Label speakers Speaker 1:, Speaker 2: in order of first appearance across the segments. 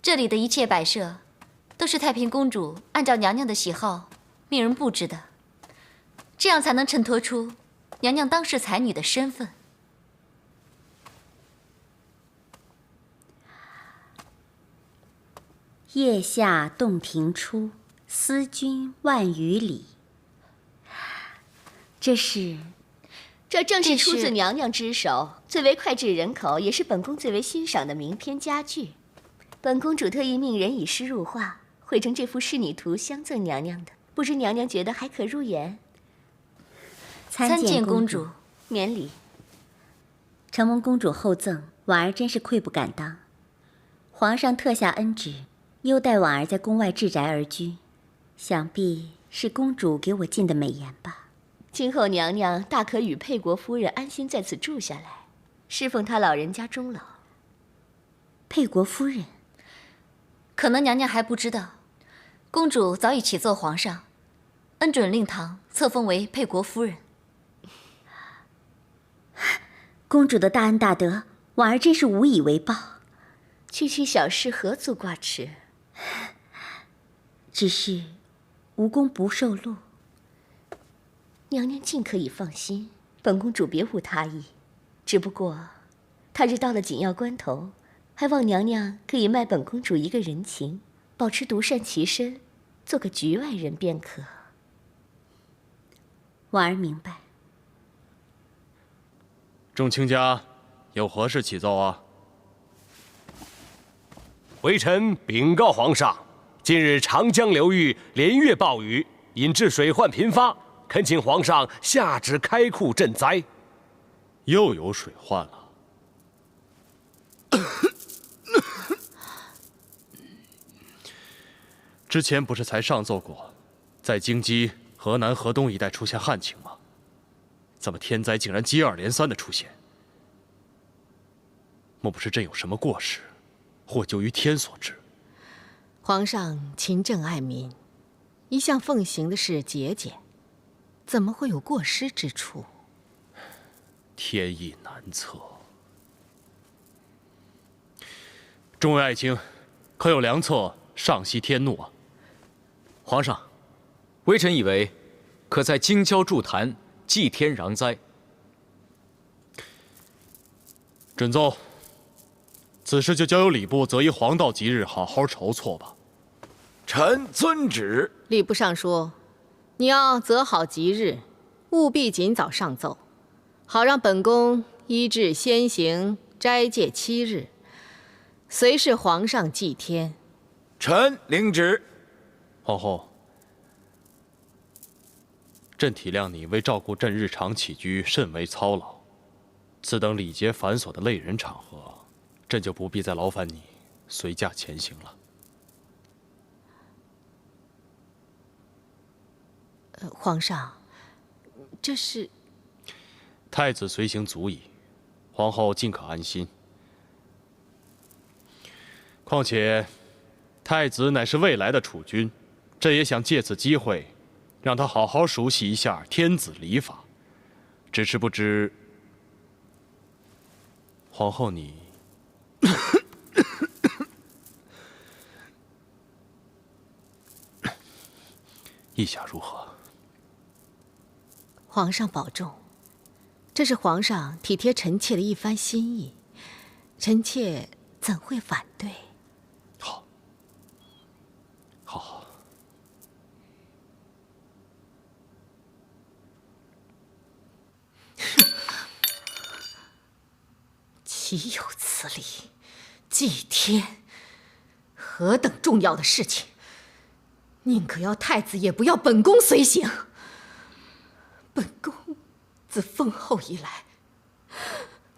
Speaker 1: 这里的一切摆设，都是太平公主按照娘娘的喜好命人布置的，这样才能衬托出娘娘当世才女的身份。
Speaker 2: 腋下洞庭初，思君万余里。
Speaker 3: 这正是出自娘娘之手，最为脍炙人口，也是本宫最为欣赏的名篇佳句。本公主特意命人以诗入画，绘成这幅仕女图，相赠娘娘的。不知娘娘觉得还可入眼？
Speaker 2: 参见公主，
Speaker 3: 免礼。
Speaker 2: 承蒙公主厚赠，婉儿真是愧不敢当。皇上特下恩旨，优待婉儿在宫外置宅而居，想必是公主给我进的美言吧。
Speaker 3: 今后娘娘大可与沛国夫人安心在此住下来，侍奉她老人家终老。
Speaker 2: 沛国夫人，
Speaker 1: 可能娘娘还不知道，公主早已启奏皇上，恩准令堂册封为沛国夫人。
Speaker 2: 公主的大恩大德，婉儿真是无以为报。
Speaker 3: 区区小事何足挂齿？
Speaker 2: 只是无功不受禄。
Speaker 3: 娘娘尽可以放心，本公主别无他意。只不过，他日到了紧要关头，还望娘娘可以卖本公主一个人情，保持独善其身，做个局外人便可。
Speaker 2: 婉儿明白。
Speaker 4: 众卿家有何事启奏啊？
Speaker 5: 微臣禀告皇上，近日长江流域连月暴雨，引致水患频发，恳请皇上下旨开库赈灾。
Speaker 4: 又有水患了。之前不是才上奏过，在京畿、河南、河东一带出现旱情吗？怎么天灾竟然接二连三的出现？莫不是朕有什么过失，或咎于天所致？
Speaker 6: 皇上勤政爱民，一向奉行的是节俭，怎么会有过失之处？
Speaker 4: 天意难测。众位爱卿，可有良策上息天怒啊？
Speaker 7: 皇上，微臣以为，可在京郊筑坛，祭天攘灾。
Speaker 4: 准奏，此事就交由礼部择一黄道吉日好好筹措吧。
Speaker 8: 臣遵旨。
Speaker 6: 礼部尚书，你要择好吉日，务必尽早上奏，好让本宫依制先行斋戒7日，随侍皇上祭天。
Speaker 8: 臣领旨。
Speaker 4: 皇后，朕体谅你为照顾朕日常起居甚为操劳，此等礼节繁琐的类人场合，朕就不必再劳烦你随驾前行了。
Speaker 6: 皇上，这是
Speaker 4: 太子随行足矣，皇后尽可安心。况且，太子乃是未来的储君，朕也想借此机会，让他好好熟悉一下天子礼法。只是不知，皇后你意下如何？
Speaker 6: 皇上保重，这是皇上体贴臣妾的一番心意，臣妾怎会反对？
Speaker 4: 好，好。
Speaker 6: 岂有此理！祭天，何等重要的事情，宁可要太子，也不要本宫随行。本宫自封后以来，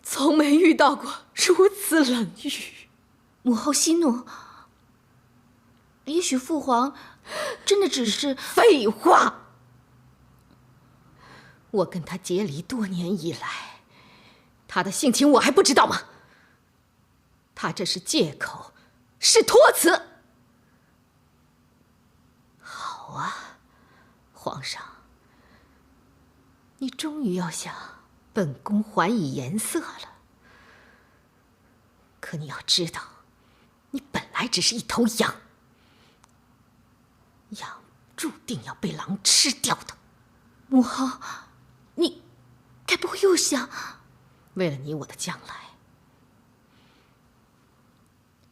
Speaker 6: 从没遇到过如此冷遇。
Speaker 1: 母后息怒，也许父皇真的只是……
Speaker 6: 废话！我跟他结离多年以来，他的性情我还不知道吗？他这是借口，是托词。好啊，皇上，你终于要向本宫还以颜色了。可你要知道，你本来来只是一头羊，羊注定要被狼吃掉的。
Speaker 1: 母后，你该不会又想……
Speaker 6: 为了你我的将来，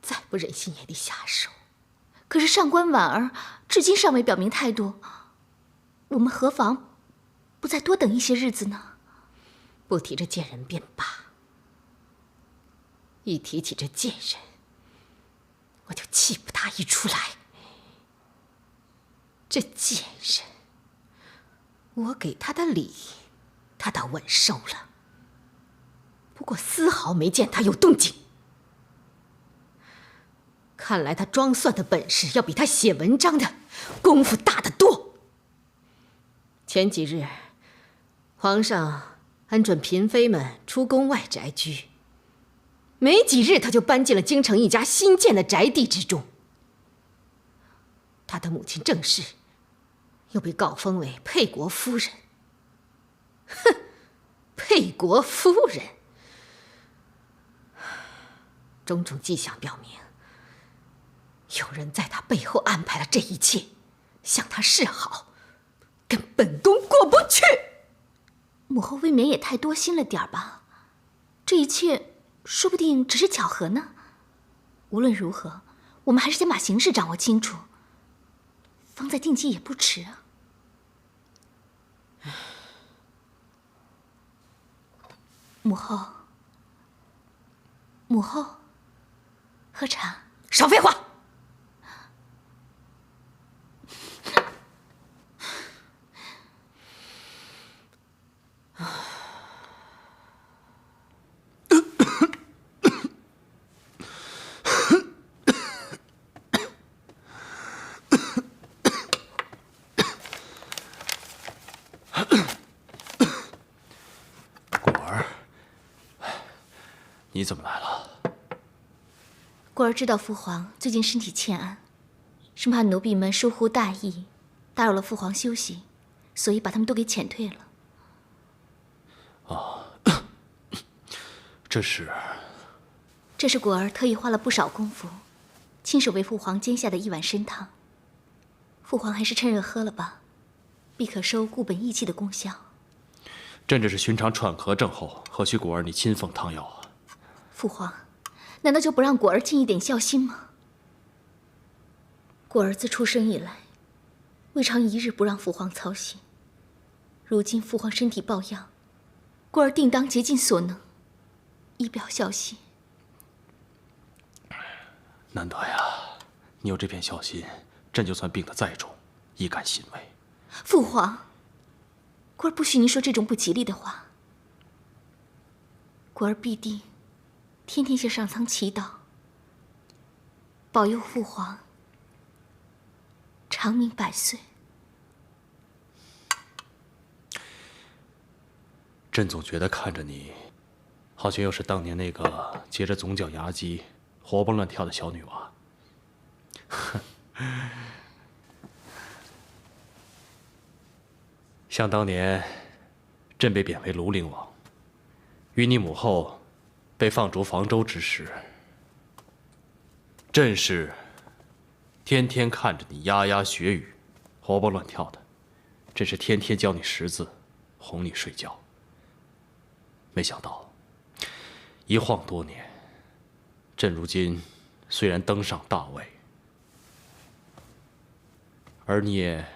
Speaker 6: 再不忍心也得下手。
Speaker 1: 可是上官婉儿至今尚未表明态度，我们何妨不再多等一些日子呢？
Speaker 6: 不提这贱人便罢，一提起这贱人，我就气不打一处来。这贱人，我给他的礼，他倒稳收了，不过丝毫没见他有动静。看来他装蒜的本事要比他写文章的功夫大得多。前几日，皇上恩准嫔妃们出宫外宅居，没几日他就搬进了京城一家新建的宅地之中。他的母亲郑氏又被告封为沛国夫人。哼，沛国夫人，种种迹象表明，有人在他背后安排了这一切，向他示好，跟本宫过不去。
Speaker 1: 母后未免也太多心了点儿吧？这一切说不定只是巧合呢。无论如何，我们还是先把形势掌握清楚，方再定计也不迟啊。母后，母后，喝茶。
Speaker 6: 少废话！
Speaker 4: 果儿，你怎么来了？
Speaker 1: 果儿知道父皇最近身体欠安，生怕奴婢们疏忽大意，打扰了父皇休息，所以把他们都给遣退了。这是果儿特意花了不少功夫，亲手为父皇煎下的一碗参汤。父皇还是趁热喝了吧，必可收固本益气的功效。
Speaker 4: 朕这是寻常喘咳症候，何须果儿你亲奉汤药啊？
Speaker 1: 父皇，难道就不让果儿尽一点孝心吗？果儿自出生以来，未尝一日不让父皇操心。如今父皇身体抱恙，果儿定当竭尽所能，以表孝心。
Speaker 4: 难得呀，你有这片孝心，朕就算病得再重，亦感欣慰。
Speaker 1: 父皇，果儿不许您说这种不吉利的话。果儿必定天天向上苍祈祷，保佑父皇长命百岁。
Speaker 4: 朕总觉得看着你，好像又是当年那个结着总角牙基、活蹦乱跳的小女娃。想当年，朕被贬为庐陵王，与你母后被放逐房州之时，朕是天天看着你牙牙学语、活蹦乱跳的，朕是天天教你识字、哄你睡觉。没想到，一晃多年，朕如今虽然登上大位，而你也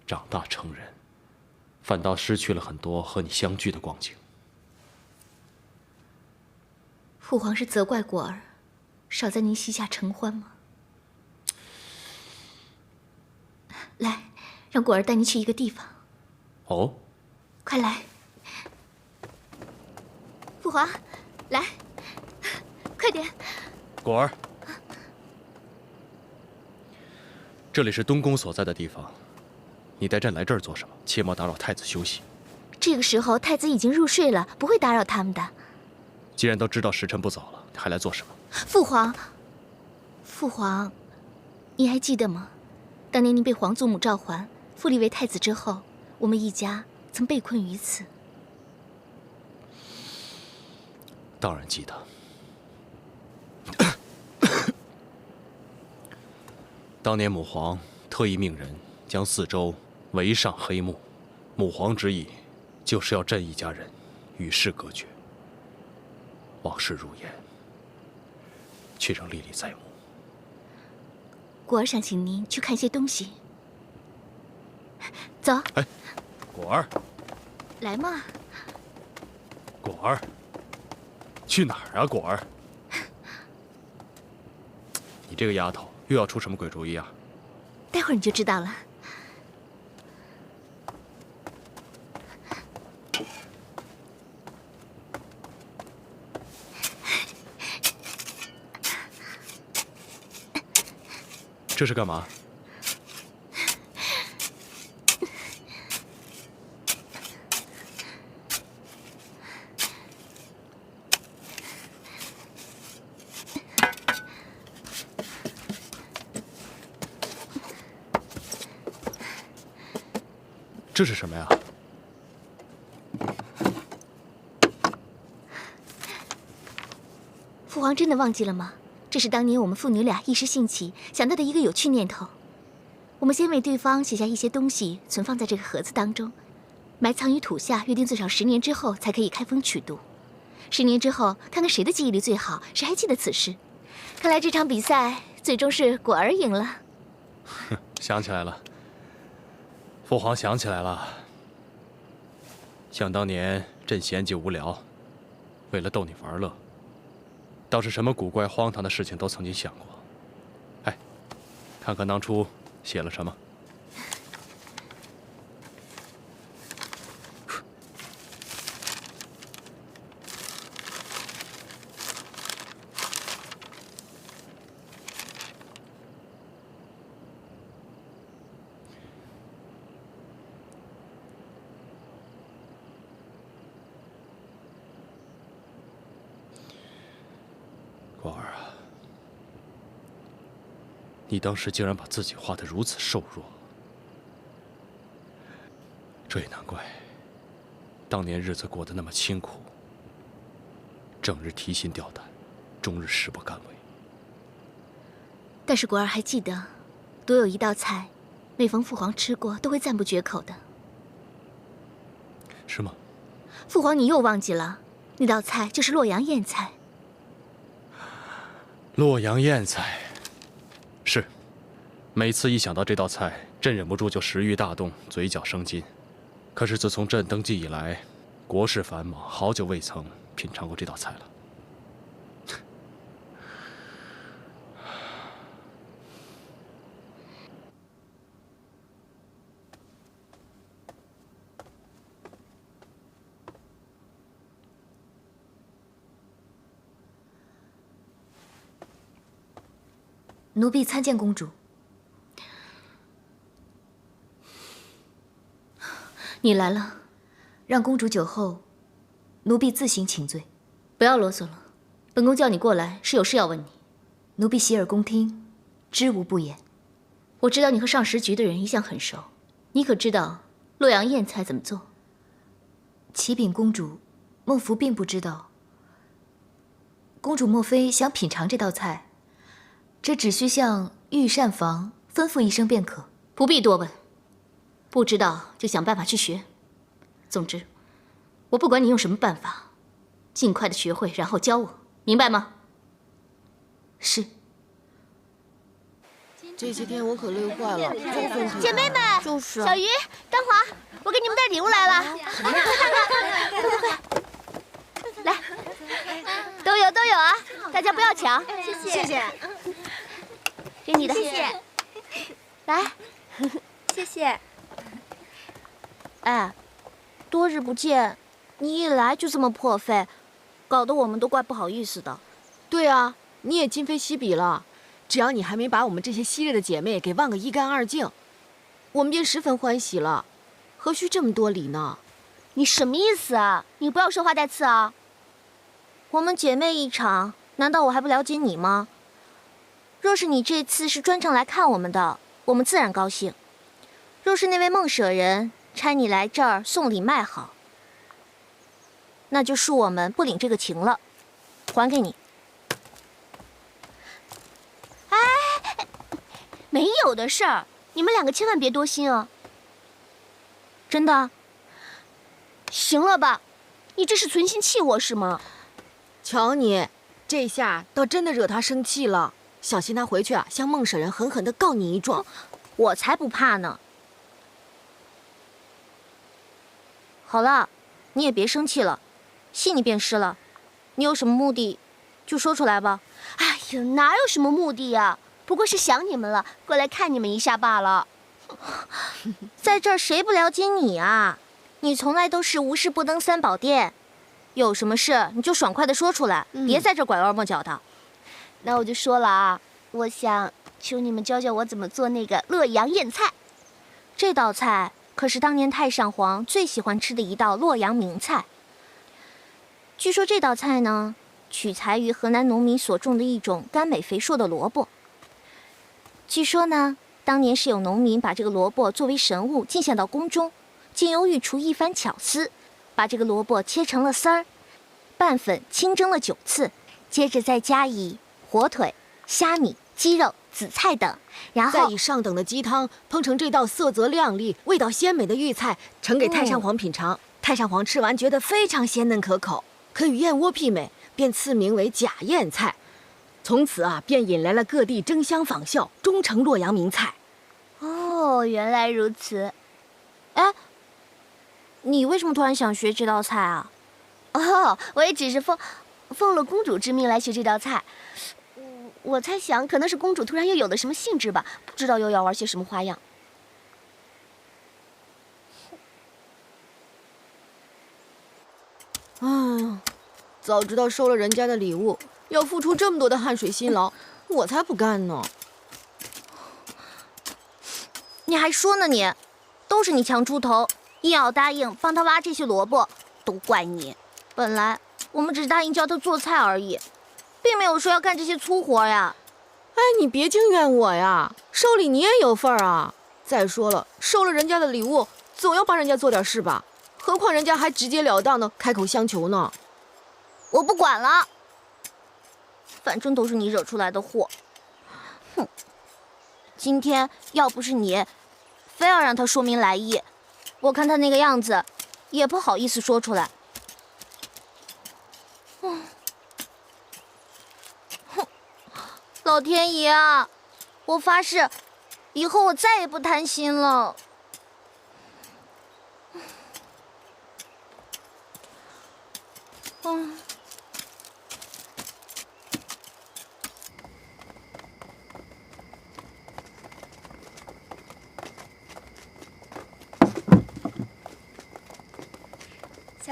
Speaker 4: 长大成人，反倒失去了很多和你相聚的光景。
Speaker 1: 父皇是责怪果儿少在您膝下承欢吗？来，让果儿带您去一个地方。
Speaker 4: 哦，
Speaker 1: 快来！父皇，来，快点！
Speaker 4: 果儿，这里是东宫所在的地方，你带朕来这儿做什么？切莫打扰太子休息。
Speaker 1: 这个时候太子已经入睡了，不会打扰他们的。
Speaker 4: 既然都知道时辰不早了，你还来做什么？
Speaker 1: 父皇，父皇，你还记得吗？当年您被皇祖母召还，复立为太子之后，我们一家曾被困于此。
Speaker 4: 当然记得。当年母皇特意命人将四周围上黑幕，母皇之意就是要朕一家人与世隔绝。往事如烟，却仍历历在目。
Speaker 1: 果儿想请您去看些东西。走。
Speaker 4: 哎，果儿，
Speaker 1: 来嘛。
Speaker 4: 果儿，去哪儿啊？果儿，你这个丫头又要出什么鬼主意啊？
Speaker 1: 待会儿你就知道了。
Speaker 4: 这是干嘛？这是什么呀？
Speaker 1: 父皇真的忘记了吗？这是当年我们父女俩一时兴起想到的一个有趣念头。我们先为对方写下一些东西，存放在这个盒子当中，埋藏于土下，约定最少10年之后才可以开封取度。10年之后，看看谁的记忆力最好，谁还记得此事。看来这场比赛最终是果儿赢了。
Speaker 4: 想起来了，父皇想起来了。想当年朕闲极无聊，为了逗你玩乐，倒是什么古怪荒唐的事情都曾经想过。哎，看看当初写了什么。果儿啊，你当时竟然把自己画得如此瘦弱，这也难怪。当年日子过得那么清苦，整日提心吊胆，终日食不甘味。
Speaker 1: 但是果儿还记得，独有一道菜，每逢父皇吃过，都会赞不绝口的。
Speaker 4: 是吗？
Speaker 1: 父皇，你又忘记了，那道菜就是洛阳燕菜。
Speaker 4: 洛阳燕菜，是。每次一想到这道菜，朕忍不住就食欲大动，嘴角生津。可是自从朕登基以来，国事繁忙，好久未曾品尝过这道菜了。
Speaker 1: 奴婢参见公主。你来了，让公主酒后，奴婢自行请罪。不要啰嗦了，本宫叫你过来是有事要问你。奴婢洗耳恭听，知无不言。我知道你和上10局的人一向很熟，你可知道洛阳燕菜怎么做？启禀公主，孟福并不知道。公主莫非想品尝这道菜？这只需向御膳房吩咐一声便可，不必多问。不知道就想办法去学。总之，我不管你用什么办法，尽快的学会，然后教我，明白吗？是。
Speaker 9: 这些天我可累坏了，
Speaker 10: 姐妹们，
Speaker 9: 就是
Speaker 10: 小鱼、丹华，我给你们带礼物来了。快，来，都有啊，大家不要抢。
Speaker 9: 谢谢。
Speaker 10: 这你的，
Speaker 9: 谢谢。
Speaker 10: 来，
Speaker 9: 谢谢。
Speaker 10: 哎，多日不见，你一来就这么破费，搞得我们都怪不好意思的。
Speaker 9: 对啊，你也今非昔比了。只要你还没把我们这些昔日的姐妹给忘个一干二净，我们便十分欢喜了，何须这么多礼呢？
Speaker 10: 你什么意思啊？你不要说话带刺啊！我们姐妹一场，难道我还不了解你吗？若是你这次是专程来看我们的，我们自然高兴；若是那位孟舍人差你来这儿送礼卖好，那就恕我们不领这个情了，还给你。哎，没有的事儿，你们两个千万别多心啊。真的？行了吧？你这是存心气我是吗？
Speaker 9: 瞧你，这下倒真的惹他生气了，小心他回去啊，向孟婶人狠狠地告你一状。
Speaker 10: 我才不怕呢。好了，你也别生气了，信你便是了。你有什么目的，就说出来吧。哎呀，哪有什么目的呀？不过是想你们了，过来看你们一下罢了。在这儿谁不了解你啊？你从来都是无事不登三宝殿，有什么事你就爽快的说出来，别在这拐弯抹角的。那我就说了啊，我想求你们教教我怎么做那个洛阳燕菜。这道菜可是当年太上皇最喜欢吃的一道洛阳名菜。据说这道菜呢，取材于河南农民所种的一种甘美肥硕的萝卜。据说呢，当年是有农民把这个萝卜作为神物进献到宫中，经由御厨一番巧思，把这个萝卜切成了丝儿，拌粉清蒸了9次，接着再加以火腿、虾米、鸡肉、紫菜等，然后
Speaker 9: 再以上等的鸡汤烹成这道色泽亮丽、味道鲜美的御菜，呈给太上皇品尝。太上皇吃完觉得非常鲜嫩可口，可与燕窝媲美，便赐名为假燕菜。从此啊，便引来了各地争相仿效，终成洛阳名菜。
Speaker 10: 哦，原来如此。哎，你为什么突然想学这道菜啊？哦，我也只是奉了公主之命来学这道菜。我猜想可能是公主突然又有了什么兴致吧，不知道又要玩些什么花样。
Speaker 9: 哎呀，早知道收了人家的礼物，要付出这么多的汗水辛劳，我才不干呢。
Speaker 10: 你还说呢你，都是你强出头，硬要答应帮他挖这些萝卜，都怪你。本来我们只是答应教他做菜而已，并没有说要干这些粗活呀。
Speaker 9: 哎，你别净怨我呀，收礼你也有份儿啊。再说了，收了人家的礼物，总要帮人家做点事吧。何况人家还直截了当的开口相求呢。
Speaker 10: 我不管了，反正都是你惹出来的祸。哼，今天要不是你非要让他说明来意，我看他那个样子，也不好意思说出来。哼，老天爷啊，我发誓，以后我再也不贪心了。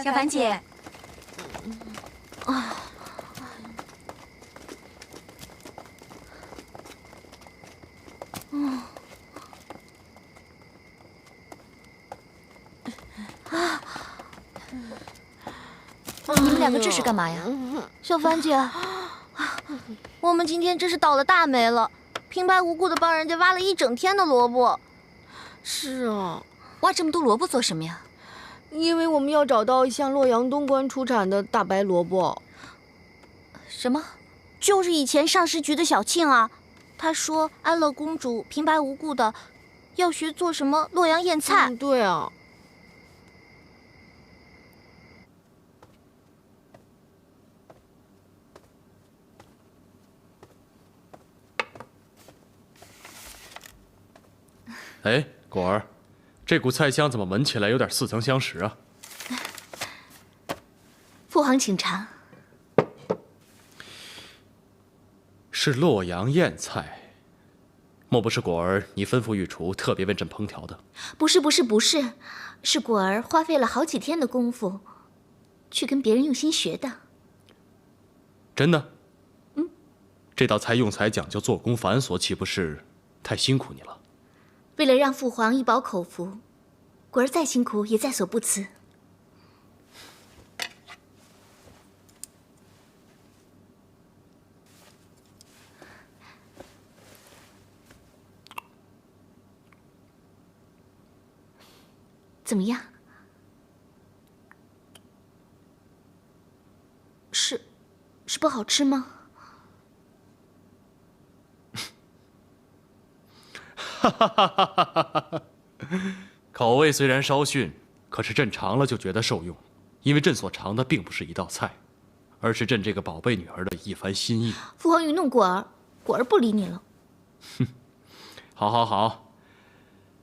Speaker 2: 小凡姐，
Speaker 1: 你们两个这是干嘛呀？
Speaker 10: 小凡姐，我们今天真是倒了大霉了，平白无故的帮人家挖了一整天的萝卜。
Speaker 9: 是啊，
Speaker 1: 挖这么多萝卜做什么呀？
Speaker 9: 因为我们要找到向洛阳东关出产的大白萝卜。
Speaker 1: 什么？
Speaker 10: 就是以前上师局的小庆啊，他说安乐公主平白无故的要学做什么洛阳燕菜。
Speaker 9: 对啊。
Speaker 4: 哎，果儿，这股菜香怎么闻起来有点似曾相识啊？
Speaker 1: 父皇请尝。
Speaker 4: 是洛阳燕菜，莫不是果儿你吩咐御厨特别为朕烹调的？
Speaker 1: 不是，是果儿花费了好几天的功夫，去跟别人用心学的。
Speaker 4: 真的？这道菜用材讲究，做工繁琐，岂不是太辛苦你了？
Speaker 1: 为了让父皇一饱口福，果儿再辛苦也在所不辞。怎么样？是不好吃吗？
Speaker 4: 口味虽然稍逊，可是朕尝了就觉得受用，因为朕所尝的并不是一道菜，而是朕这个宝贝女儿的一番心意。
Speaker 1: 父皇愚弄果儿，果儿不理你了。
Speaker 4: 哼，好，好，好，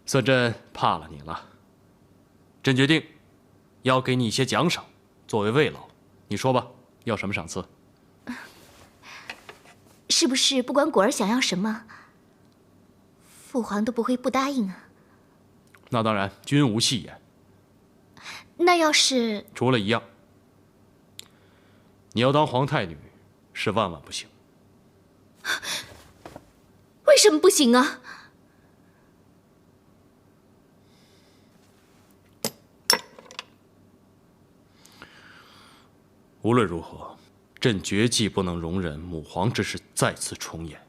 Speaker 4: 算朕怕了你了。朕决定要给你一些奖赏，作为慰劳。你说吧，要什么赏赐？
Speaker 1: 是不是不管果儿想要什么，父皇都不会不答应啊？
Speaker 4: 那当然，君无戏言。
Speaker 1: 那要是
Speaker 4: 除了一样，你要当皇太女，是万万不行。
Speaker 1: 为什么不行啊？
Speaker 4: 无论如何，朕绝技不能容忍母皇之事再次重演。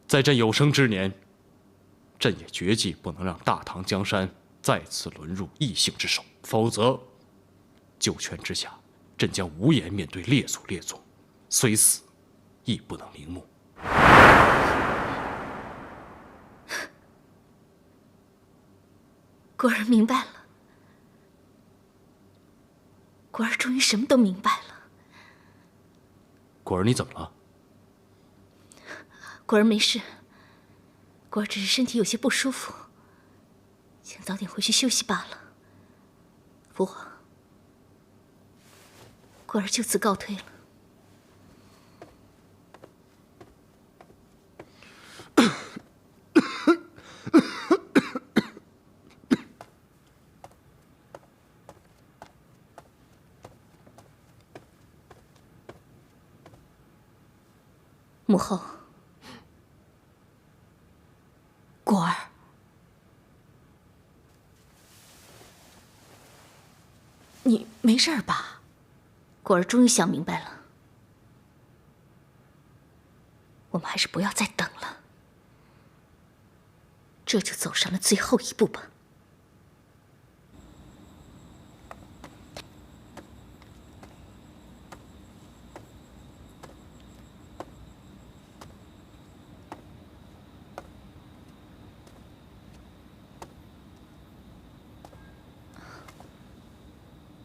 Speaker 4: 在朕有生之年，朕也绝技不能让大唐江山再次沦入异姓之手，否则，九泉之下，朕将无颜面对列祖列宗，虽死，亦不能瞑目。
Speaker 1: 果儿明白了，果儿终于什么都明白了。
Speaker 4: 果儿，你怎么了？
Speaker 1: 果儿没事，果儿只是身体有些不舒服，想早点回去休息罢了。父皇，果儿就此告退了。母后，果儿，
Speaker 9: 你没事吧？
Speaker 1: 果儿终于想明白了，我们还是不要再等了，这就走上了最后一步吧。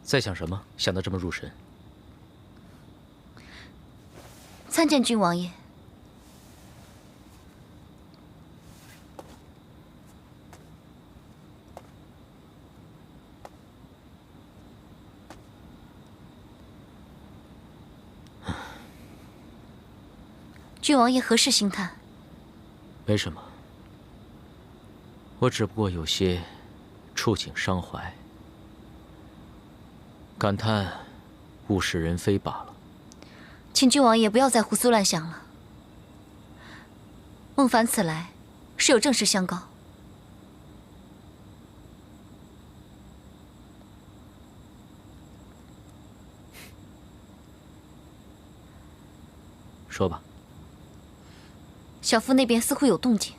Speaker 7: 在想什么？想得这么入神？
Speaker 10: 参见郡王爷。郡王爷何事兴叹？
Speaker 7: 没什么，我只不过有些触景伤怀。感叹物是人非罢了。
Speaker 10: 请郡王爷不要再胡思乱想了。孟凡此来是有正事相告。
Speaker 7: 说吧。
Speaker 10: 小夫那边似乎有动静。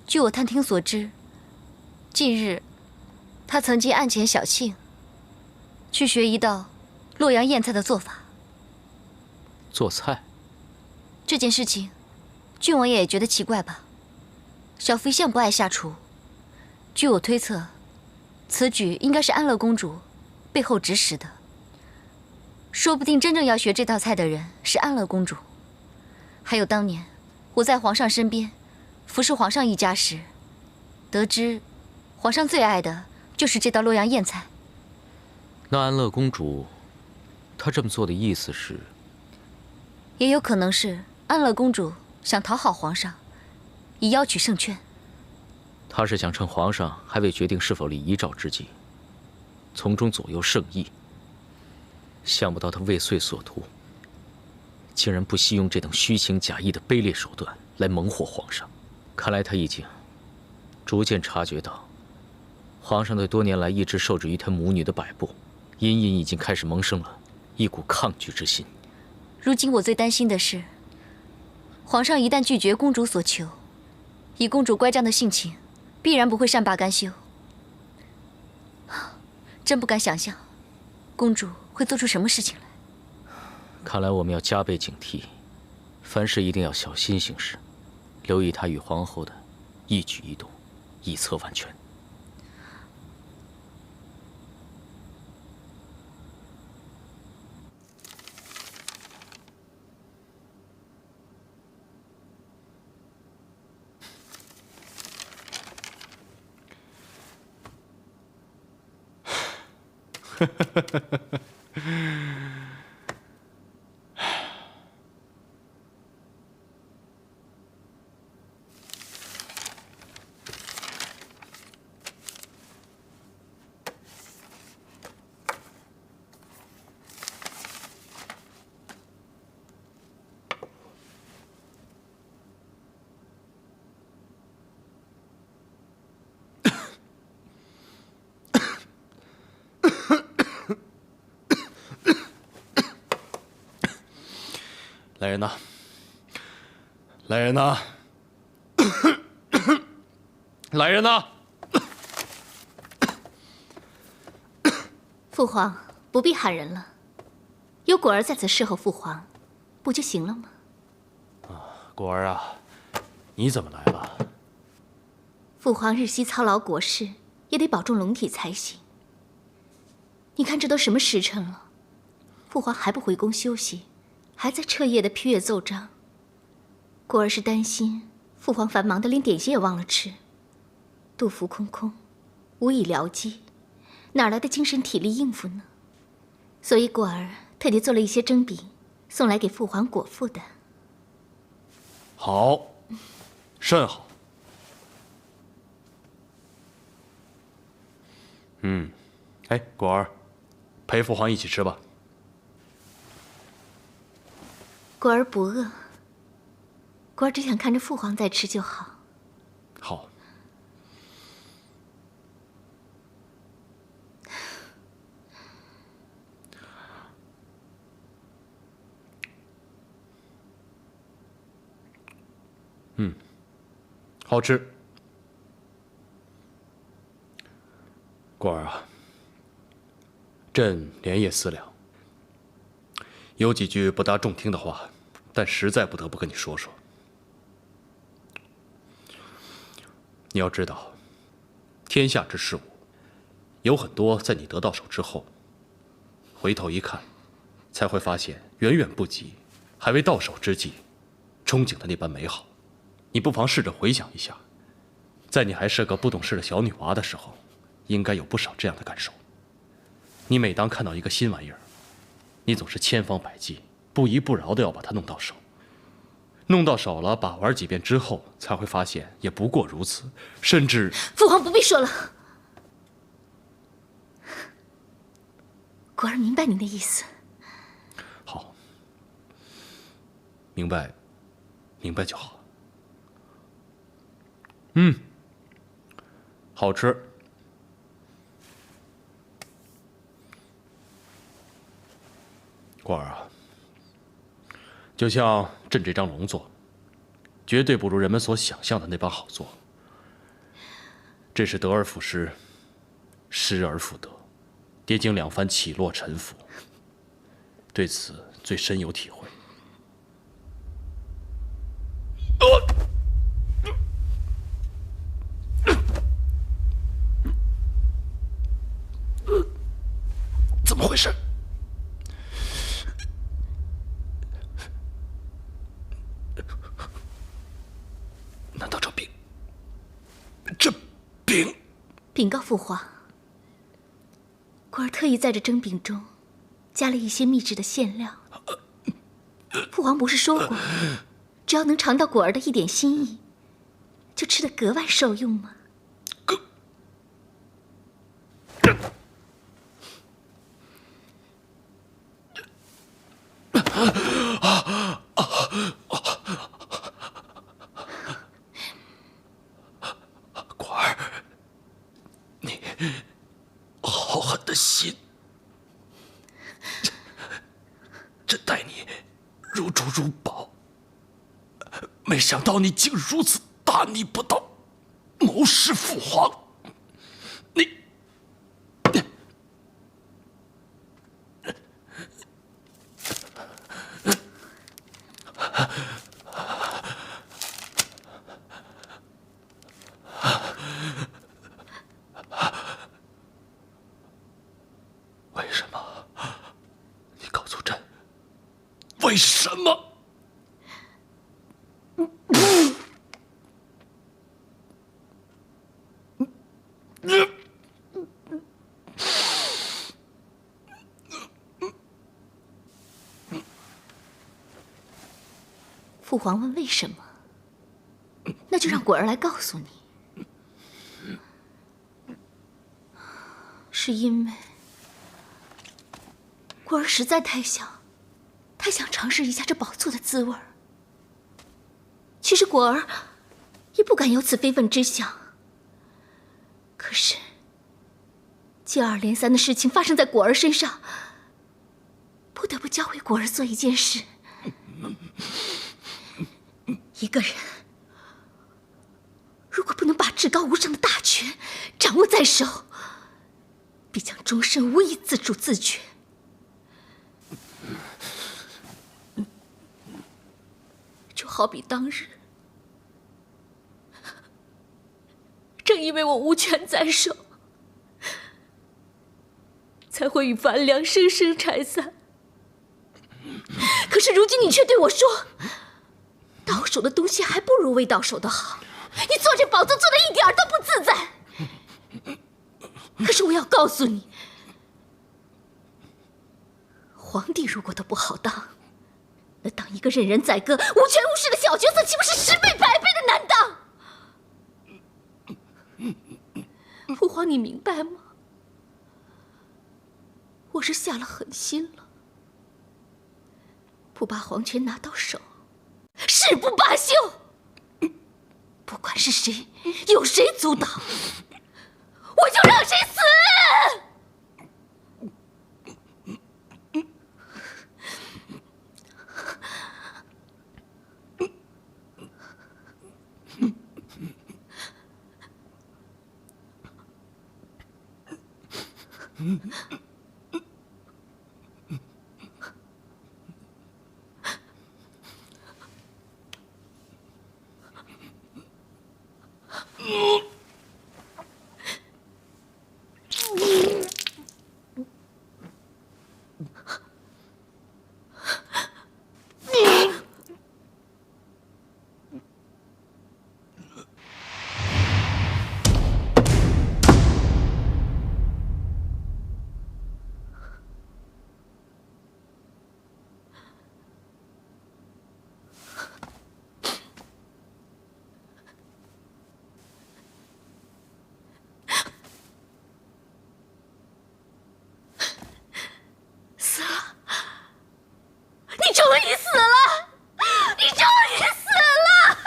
Speaker 10: 据我探听所知，近日他曾经案前小庆。去学一道洛阳宴菜的做法。
Speaker 7: 做菜
Speaker 10: 这件事情，郡王爷也觉得奇怪吧？小夫一向不爱下厨，据我推测，此举应该是安乐公主背后指使的。说不定真正要学这道菜的人是安乐公主。还有当年我在皇上身边服侍皇上一家时，得知皇上最爱的就是这道洛阳宴菜。
Speaker 7: 那安乐公主，她这么做的意思是？
Speaker 10: 也有可能是安乐公主想讨好皇上，以邀取圣劝。
Speaker 7: 她是想趁皇上还未决定是否立遗诏之际，从中左右圣意。想不到她未遂所图，竟然不惜用这等虚情假意的卑劣手段来蒙惑皇上。看来她已经逐渐察觉到，皇上对多年来一直受制于她母女的摆布。隐隐已经开始萌生了一股抗拒之心。
Speaker 10: 如今我最担心的是，皇上一旦拒绝公主所求，以公主乖张的性情，必然不会善罢甘休。真不敢想象，公主会做出什么事情来。
Speaker 7: 看来我们要加倍警惕，凡事一定要小心行事，留意她与皇后的一举一动，一策万全。
Speaker 4: 来人呐！来人呐！来人呐！
Speaker 1: 父皇不必喊人了，有果儿在此侍候父皇，不就行了吗？
Speaker 4: 果儿啊，你怎么来了？
Speaker 1: 父皇日夕操劳国事，也得保重龙体才行。你看这都什么时辰了，父皇还不回宫休息，还在彻夜的批阅奏章。果儿是担心父皇繁忙的连点心也忘了吃，肚腹空空，无以疗饥，哪来的精神体力应付呢？所以果儿特地做了一些蒸饼，送来给父皇果腹的。
Speaker 4: 好，甚好。哎，果儿，陪父皇一起吃吧。
Speaker 1: 果儿不饿，果儿只想看着父皇在吃就好。
Speaker 4: 好。好吃。果儿啊，朕连夜思量，有几句不大中听的话，但实在不得不跟你说说。你要知道，天下之事物，有很多在你得到手之后，回头一看，才会发现远远不及还未到手之际憧憬的那般美好。你不妨试着回想一下，在你还是个不懂事的小女娃的时候，应该有不少这样的感受。你每当看到一个新玩意儿，你总是千方百计、不依不饶地要把它弄到手。弄到手了，把玩几遍之后，才会发现也不过如此，甚至……
Speaker 1: 父皇不必说了，果儿明白您的意思。
Speaker 4: 好，明白，明白就好。好吃。果儿啊，就像朕这张龙座，绝对不如人们所想象的那般好做。这是得而复失，失而复得，跌经两番起落沉浮，对此最深有体会。怎么回事？难道这饼？
Speaker 1: 禀告父皇，果儿特意在这蒸饼中加了一些秘制的馅料。父皇不是说过，只要能尝到果儿的一点心意，就吃得格外受用吗？
Speaker 4: 果儿，你好狠的心，朕待你如珠如宝，没想到你竟如此大逆不道，谋弑父皇。为什么？
Speaker 1: 父皇问为什么，那就让果儿来告诉你。是因为果儿实在太想尝试一下这宝座的滋味儿。其实果儿也不敢有此非分之想，可是接二连三的事情发生在果儿身上，不得不教会果儿做一件事。一个人如果不能把至高无上的大权掌握在手，必将终身无以自主自决。就好比当日，正因为我无权在手，才会与樊良生生拆散。可是如今你却对我说，到手的东西还不如未到手的好，你坐这宝座坐得一点都不自在。可是我要告诉你，皇帝如果都不好当，那当一个任人宰割、无权无势的小角色，岂不是10倍100倍的难当？父皇，你明白吗？我是下了狠心了，不把皇权拿到手，誓不罢休。不管是谁，有谁阻挡，我就让谁死！终于死了！你终于死了！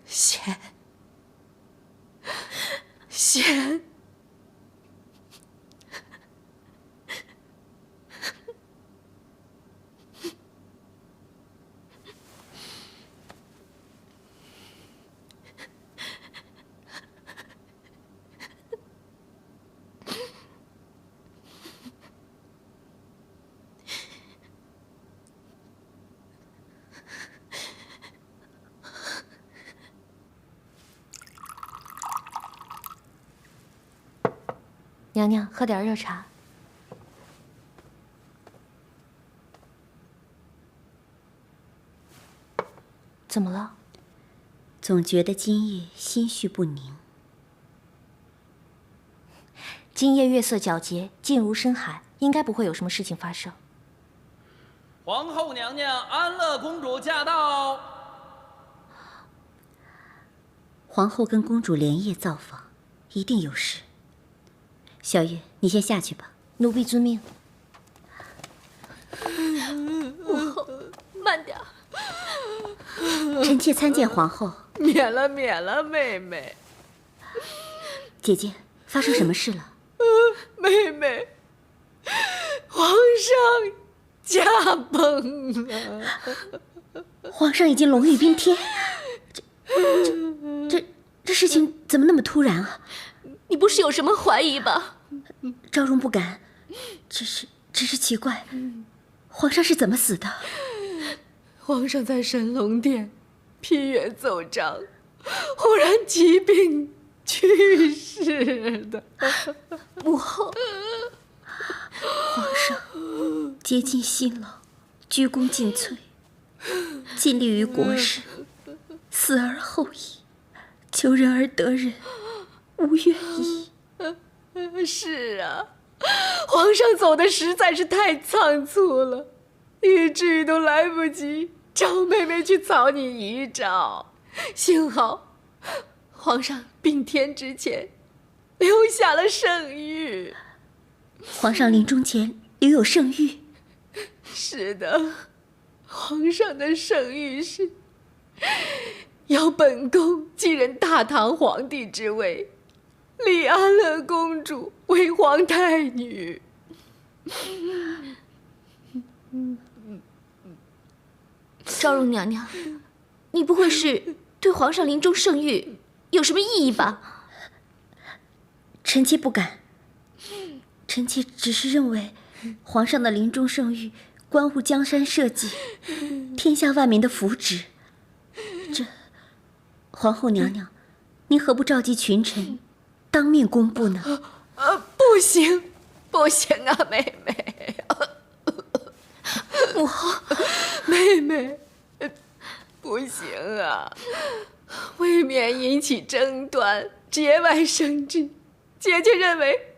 Speaker 1: 谁？贤，
Speaker 10: 娘娘，喝点热茶。怎么了？
Speaker 2: 总觉得今夜心绪不宁。
Speaker 10: 今夜月色皎洁，静如深海，应该不会有什么事情发生。
Speaker 11: 皇后娘娘安乐公主驾到。
Speaker 2: 皇后跟公主连夜造访，一定有事。小月，你先下去吧。
Speaker 10: 奴婢遵命。
Speaker 1: 母后，慢点。
Speaker 2: 臣妾参见皇后。
Speaker 6: 免了，免了，妹妹。
Speaker 2: 姐姐，发生什么事了？
Speaker 6: 妹妹，皇上驾崩了。
Speaker 2: 皇上已经龙驭宾天。这事情怎么那么突然啊？
Speaker 1: 你不是有什么怀疑吧？
Speaker 2: 昭容不敢，只是奇怪，皇上是怎么死的？
Speaker 9: 皇上在神龙殿批阅奏章，忽然疾病去世的。
Speaker 2: 母后，皇上竭尽辛劳，鞠躬尽瘁，尽力于国事，死而后已，求人而得人，无怨矣。
Speaker 9: 是啊，皇上走的实在是太仓促了，以至于都来不及找妹妹去草拟遗诏。幸好皇上病天之前留下了圣谕。
Speaker 2: 皇上临终前留有圣谕？
Speaker 9: 是的，皇上的圣谕是要本宫继任大唐皇帝之位，立安乐公主为皇太女。
Speaker 1: 昭容娘娘，你不会是对皇上临终圣谕有什么异议吧？
Speaker 2: 臣妾不敢，臣妾只是认为，皇上的临终圣谕关乎江山社稷，天下万民的福祉。皇后娘娘，您何不召集群臣，当面公布呢？
Speaker 9: 不行，不行啊，妹妹。
Speaker 1: 母后，
Speaker 9: 妹妹，不行啊，未免引起争端，节外生枝。姐姐认为，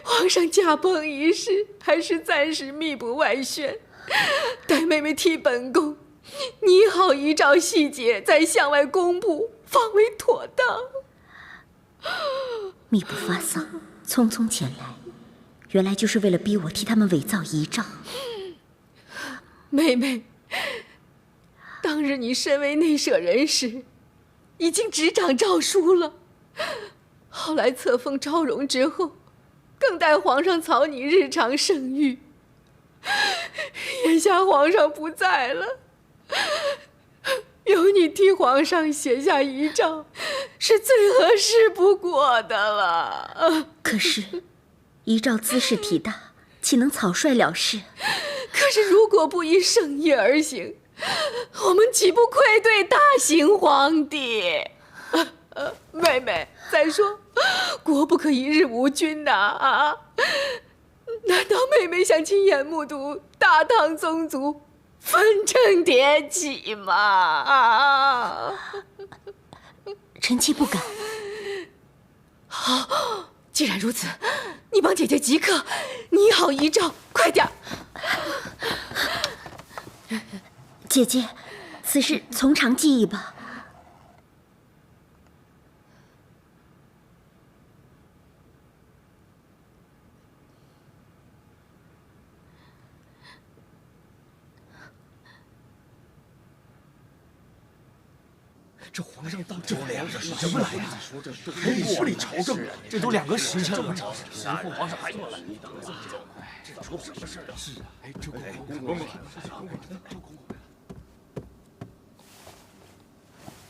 Speaker 9: 皇上驾崩一事还是暂时密不外宣，待妹妹替本宫拟好遗诏细节，再向外公布，方为妥当。
Speaker 2: 密不发丧，匆匆前来，原来就是为了逼我替他们伪造遗诏。
Speaker 9: 妹妹，当日你身为内舍人时，已经执掌诏书了。后来册封昭容之后，更代皇上草拟日常圣谕。眼下皇上不在了，由你替皇上写下遗诏，是最合适不过的了。
Speaker 2: 可是，遗诏姿势体大，岂能草率了事？
Speaker 9: 可是如果不依圣意而行，我们岂不愧对大行皇帝？妹妹，再说，国不可一日无君呐！啊，难道妹妹想亲眼目睹大唐宗族纷争迭起吗？啊！
Speaker 2: 臣妾不敢。
Speaker 9: 好，既然如此，你帮姐姐即刻拟好遗诏，快点儿！
Speaker 2: 姐姐，此事从长计议吧。
Speaker 8: 这皇上到这两个是什么来呀？还不理朝政，这都2个时辰了，然后皇上还过来，这出什么事啊？是啊，哎，这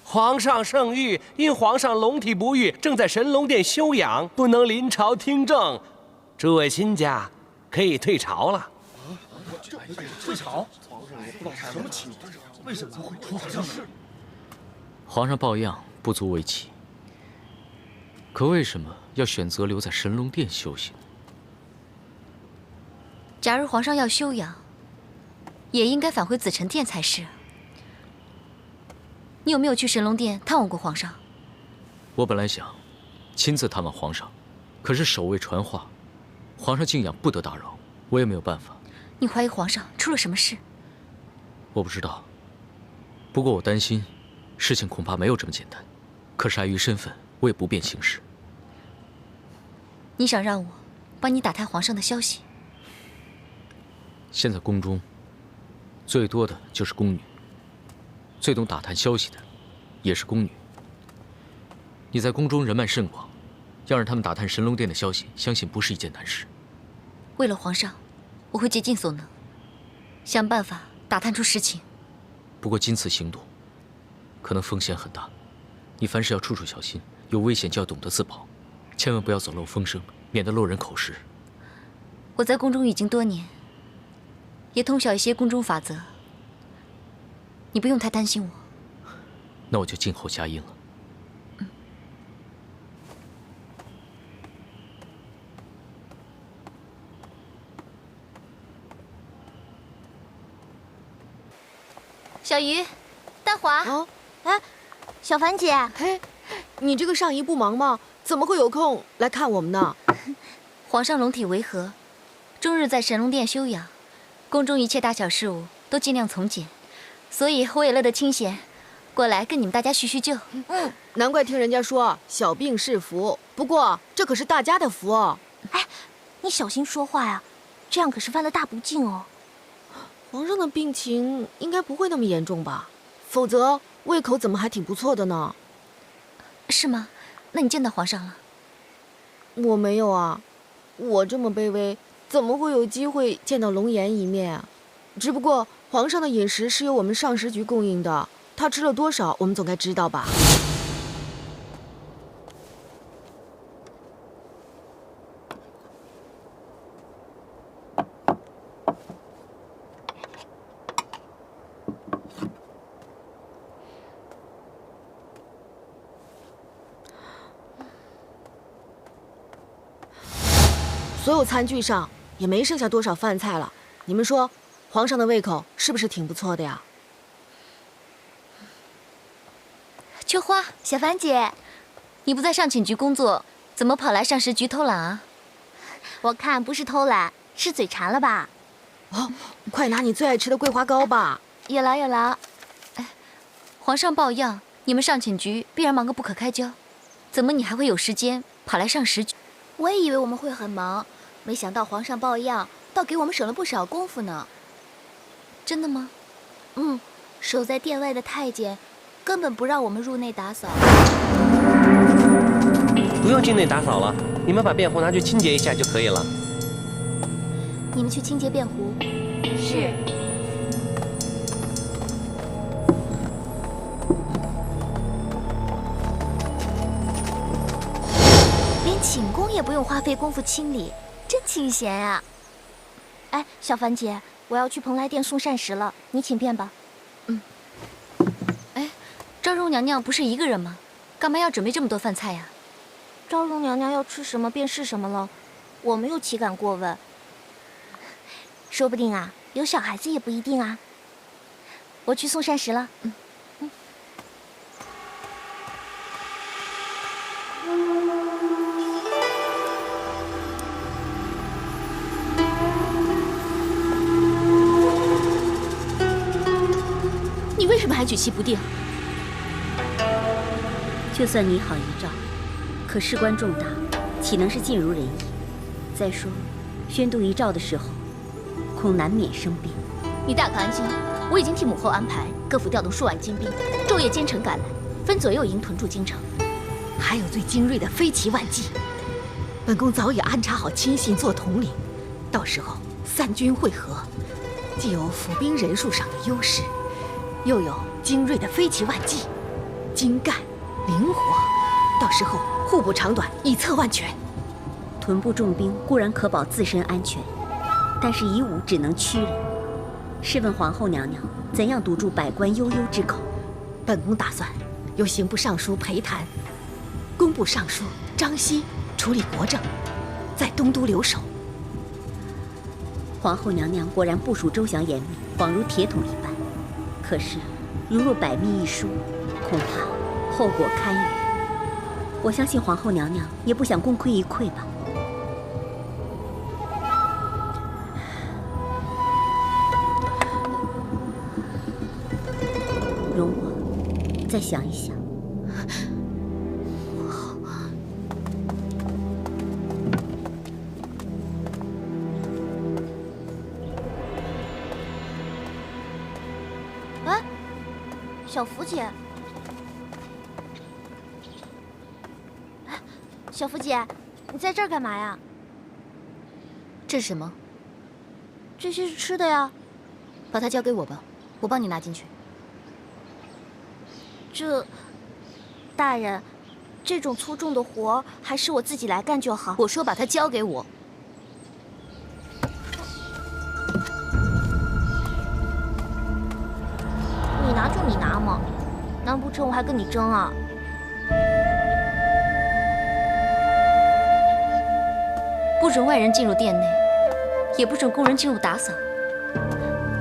Speaker 5: 皇上圣谕，因皇上龙体不愈，正在神龙殿休养，不能临朝听政，诸位亲家可以退朝了。
Speaker 8: 退朝？什么情况？为什么会出这事？
Speaker 7: 皇上抱恙，不足为奇。可为什么要选择留在神龙殿休息？
Speaker 10: 假如皇上要休养，也应该返回紫宸殿才是。你有没有去神龙殿探望过皇上？
Speaker 7: 我本来想亲自探望皇上，可是守卫传话，皇上静养不得打扰，我也没有办法。
Speaker 10: 你怀疑皇上出了什么事？
Speaker 7: 我不知道，不过我担心事情恐怕没有这么简单。可是碍于身份，我也不便行事。
Speaker 10: 你想让我帮你打探皇上的消息？
Speaker 7: 现在宫中最多的就是宫女，最懂打探消息的也是宫女。你在宫中人脉甚广，要让他们打探神龙殿的消息，相信不是一件难事。
Speaker 10: 为了皇上，我会竭尽所能，想办法打探出实情。
Speaker 7: 不过今次行动，可能风险很大。你凡事要处处小心，有危险就要懂得自保，千万不要走漏风声，免得落人口实。
Speaker 10: 我在宫中已经多年，也通晓一些宫中法则。你不用太担心我。
Speaker 7: 那我就静候佳音了。
Speaker 10: 小鱼，大华，
Speaker 9: 哦，
Speaker 10: 哎，小凡姐，
Speaker 9: 嘿，你这个上衣不忙吗？怎么会有空来看我们呢？
Speaker 10: 皇上龙体违和，终日在神龙殿休养，宫中一切大小事务都尽量从简，所以我也乐得清闲，过来跟你们大家叙叙旧。
Speaker 9: 难怪听人家说小病是福，不过这可是大家的福哦。
Speaker 10: 哎，你小心说话呀，这样可是犯了大不敬哦。
Speaker 9: 皇上的病情应该不会那么严重吧？否则胃口怎么还挺不错的呢？
Speaker 10: 是吗？那你见到皇上了？
Speaker 9: 我没有啊，我这么卑微，怎么会有机会见到龙颜一面啊？只不过皇上的饮食是由我们上食局供应的，他吃了多少，我们总该知道吧？所有餐具上也没剩下多少饭菜了，你们说，皇上的胃口是不是挺不错的呀？
Speaker 10: 秋花，小凡姐，你不在上寝局工作，怎么跑来上食局偷懒啊？我看不是偷懒，是嘴馋了吧？
Speaker 9: 哦，快拿你最爱吃的桂花糕吧！
Speaker 10: 有劳有劳。哎，皇上抱恙，你们上寝局必然忙个不可开交，怎么你还会有时间跑来上食局？
Speaker 1: 我也以为我们会很忙，没想到皇上抱恙，倒给我们省了不少功夫呢。
Speaker 10: 真的吗？
Speaker 1: 守在殿外的太监根本不让我们入内打扫。
Speaker 5: 不用进内打扫了，你们把便壶拿去清洁一下就可以了。
Speaker 1: 你们去清洁便壶。
Speaker 10: 是。
Speaker 1: 连寝宫也不用花费功夫清理，真清闲啊！
Speaker 10: 哎，小凡姐，我要去蓬莱殿送膳食了，你请便吧。哎，昭容娘娘不是一个人吗？干嘛要准备这么多饭菜呀？昭容娘娘要吃什么便是什么了，我没有岂敢过问。说不定啊，有小孩子也不一定啊。我去送膳食了。
Speaker 1: 你为什么还举棋不定？
Speaker 2: 就算你好遗诏，可事关重大，岂能是尽如人意？再说，宣读遗诏的时候，恐难免生病。
Speaker 1: 你大可安心，我已经替母后安排，各府调动数万精兵，昼夜兼程赶来，分左右营屯驻京城。
Speaker 9: 还有最精锐的飞骑万骑，本宫早已安插好亲信做统领，到时候三军会合，既有府兵人数上的优势，又有精锐的飞骑万骑，精干灵活，到时候互补长短，以策万全。
Speaker 2: 屯部重兵固然可保自身安全，但是以武只能屈人。试问皇后娘娘，怎样堵住百官悠悠之口？
Speaker 9: 本宫打算由刑部尚书裴谭、工部尚书张熙处理国政，在东都留守。
Speaker 2: 皇后娘娘果然部署周详严密，恍如铁桶一般。可是，如若百密一疏，恐怕后果堪虞。我相信皇后娘娘也不想功亏一篑吧。容我再想一想。
Speaker 10: 哎，小福姐，哎，小福姐，你在这儿干嘛呀？
Speaker 1: 这是什么？
Speaker 10: 这些是吃的呀。
Speaker 1: 把它交给我吧，我帮你拿进去。
Speaker 10: 大人，这种粗重的活儿还是我自己来干就好。
Speaker 1: 我说把它交给我。
Speaker 10: 你拿就你拿嘛，难不成我还跟你争啊？
Speaker 1: 不准外人进入店内，也不准工人进入打扫，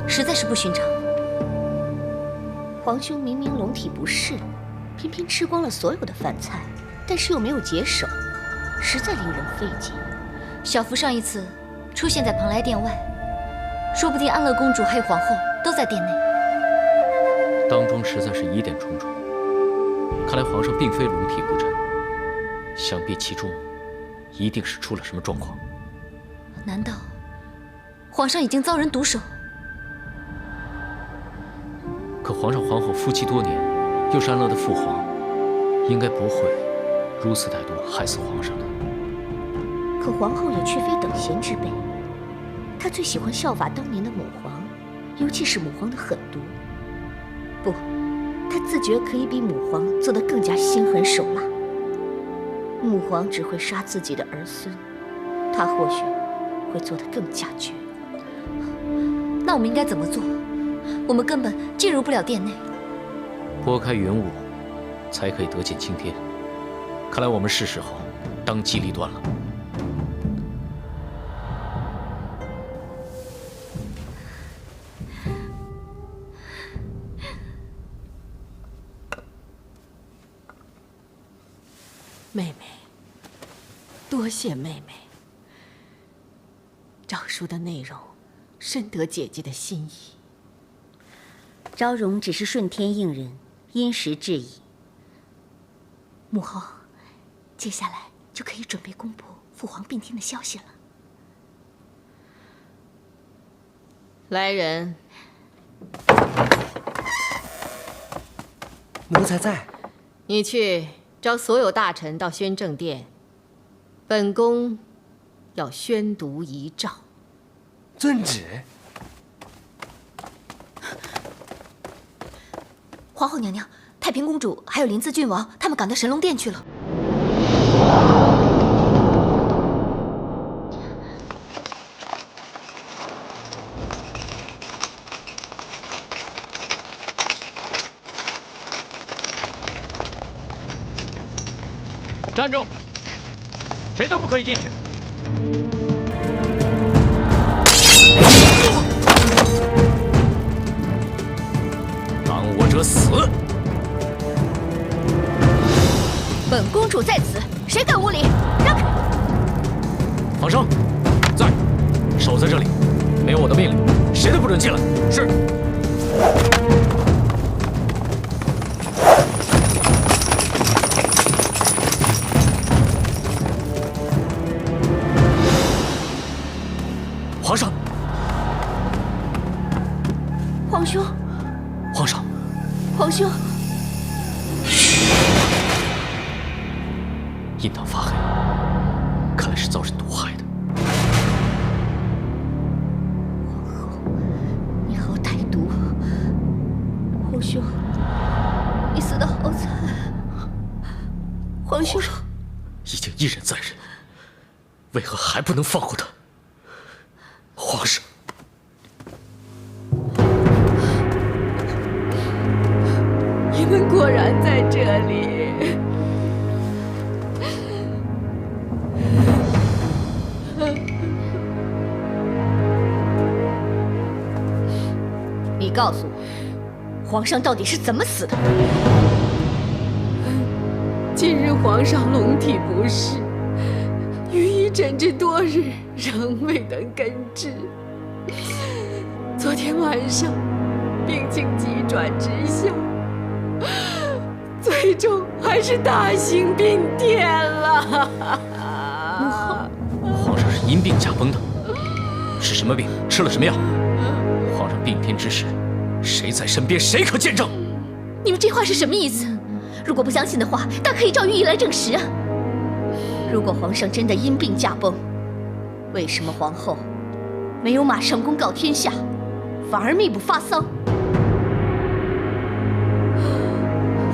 Speaker 1: 实在是不寻常。
Speaker 3: 皇兄明明龙体不适，偏偏吃光了所有的饭菜，但是又没有解手，实在令人费解。
Speaker 1: 小福上一次出现在蓬莱殿外，说不定安乐公主还有皇后都在殿内。
Speaker 7: 当中实在是疑点重重，看来皇上并非龙体不振，想必其中一定是出了什么状况。
Speaker 1: 难道皇上已经遭人毒手？
Speaker 7: 可皇上皇后夫妻多年，又是安乐的父皇，应该不会如此歹毒害死皇上的。
Speaker 3: 可皇后也却非等闲之辈，她最喜欢效法当年的母皇，尤其是母皇的狠毒。不，她自觉可以比母皇做得更加心狠手辣。母皇只会杀自己的儿孙，她或许会做得更加绝。
Speaker 1: 那我们应该怎么做？我们根本进入不了殿内。
Speaker 7: 拨开云雾，才可以得见青天。看来我们是时候当机立断了。
Speaker 9: 妹妹，多谢妹妹。诏书的内容深得姐姐的心意。
Speaker 2: 昭容只是顺天应人，因时制宜。
Speaker 1: 母后，接下来就可以准备公布父皇病天的消息了。
Speaker 9: 来人，
Speaker 5: 奴才在。
Speaker 9: 你去召所有大臣到宣政殿，本宫要宣读遗诏。
Speaker 5: 遵旨。
Speaker 1: 皇后娘娘，太平公主还有临淄郡王，他们赶到神龙殿去了。
Speaker 7: 站住！谁都不可以进去。挡我者死！
Speaker 1: 本公主在此，谁敢无礼？让开！
Speaker 7: 皇上，在，守在这里，没有我的命令，谁都不准进来。是。皇上，
Speaker 1: 皇兄，
Speaker 7: 皇上，
Speaker 1: 皇兄，
Speaker 7: 印堂发黑，看来是遭人毒害的。
Speaker 3: 皇后，你好歹毒！皇兄，你死得好惨！皇兄，
Speaker 7: 已经一忍再忍，为何还不能放过他？皇上，
Speaker 9: 你们果然在这里。
Speaker 3: 你告诉我，皇上到底是怎么死的？
Speaker 9: 今日皇上龙体不适，御医诊治多日，仍未能根治。昨天晚上，病情急转直下，最终还是大兴病天了。
Speaker 7: 皇上是因病驾崩的，是什么病？吃了什么药？皇上病天之时，谁在身边？谁可见证？
Speaker 1: 你们这话是什么意思？如果不相信的话，大可以召御医来证实啊。
Speaker 3: 如果皇上真的因病驾崩，为什么皇后没有马上公告天下，反而秘不发丧？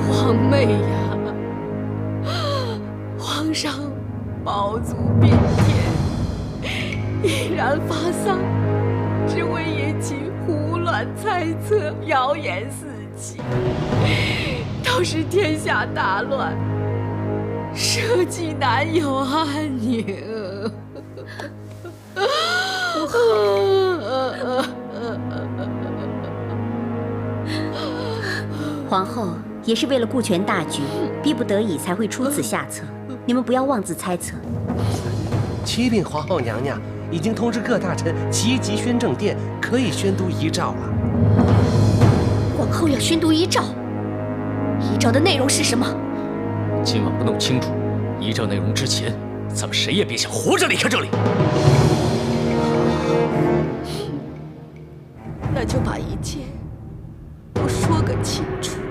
Speaker 9: 皇皇妹呀，皇上饱足变天，依然发丧，只为引起胡乱猜测，谣言四起，倒使天下大乱，社稷难有安宁。
Speaker 2: 皇后也是为了顾全大局，逼不得已才会出此下策。你们不要妄自猜测。
Speaker 5: 启禀皇后娘娘，已经通知各大臣齐集宣政殿，可以宣读遗诏了。
Speaker 1: 皇后要宣读遗诏，遗诏的内容是什么？
Speaker 7: 今晚不弄清楚遗诏内容之前，咱们谁也别想活着离开这里。
Speaker 9: 那就把一切都说个清楚吧。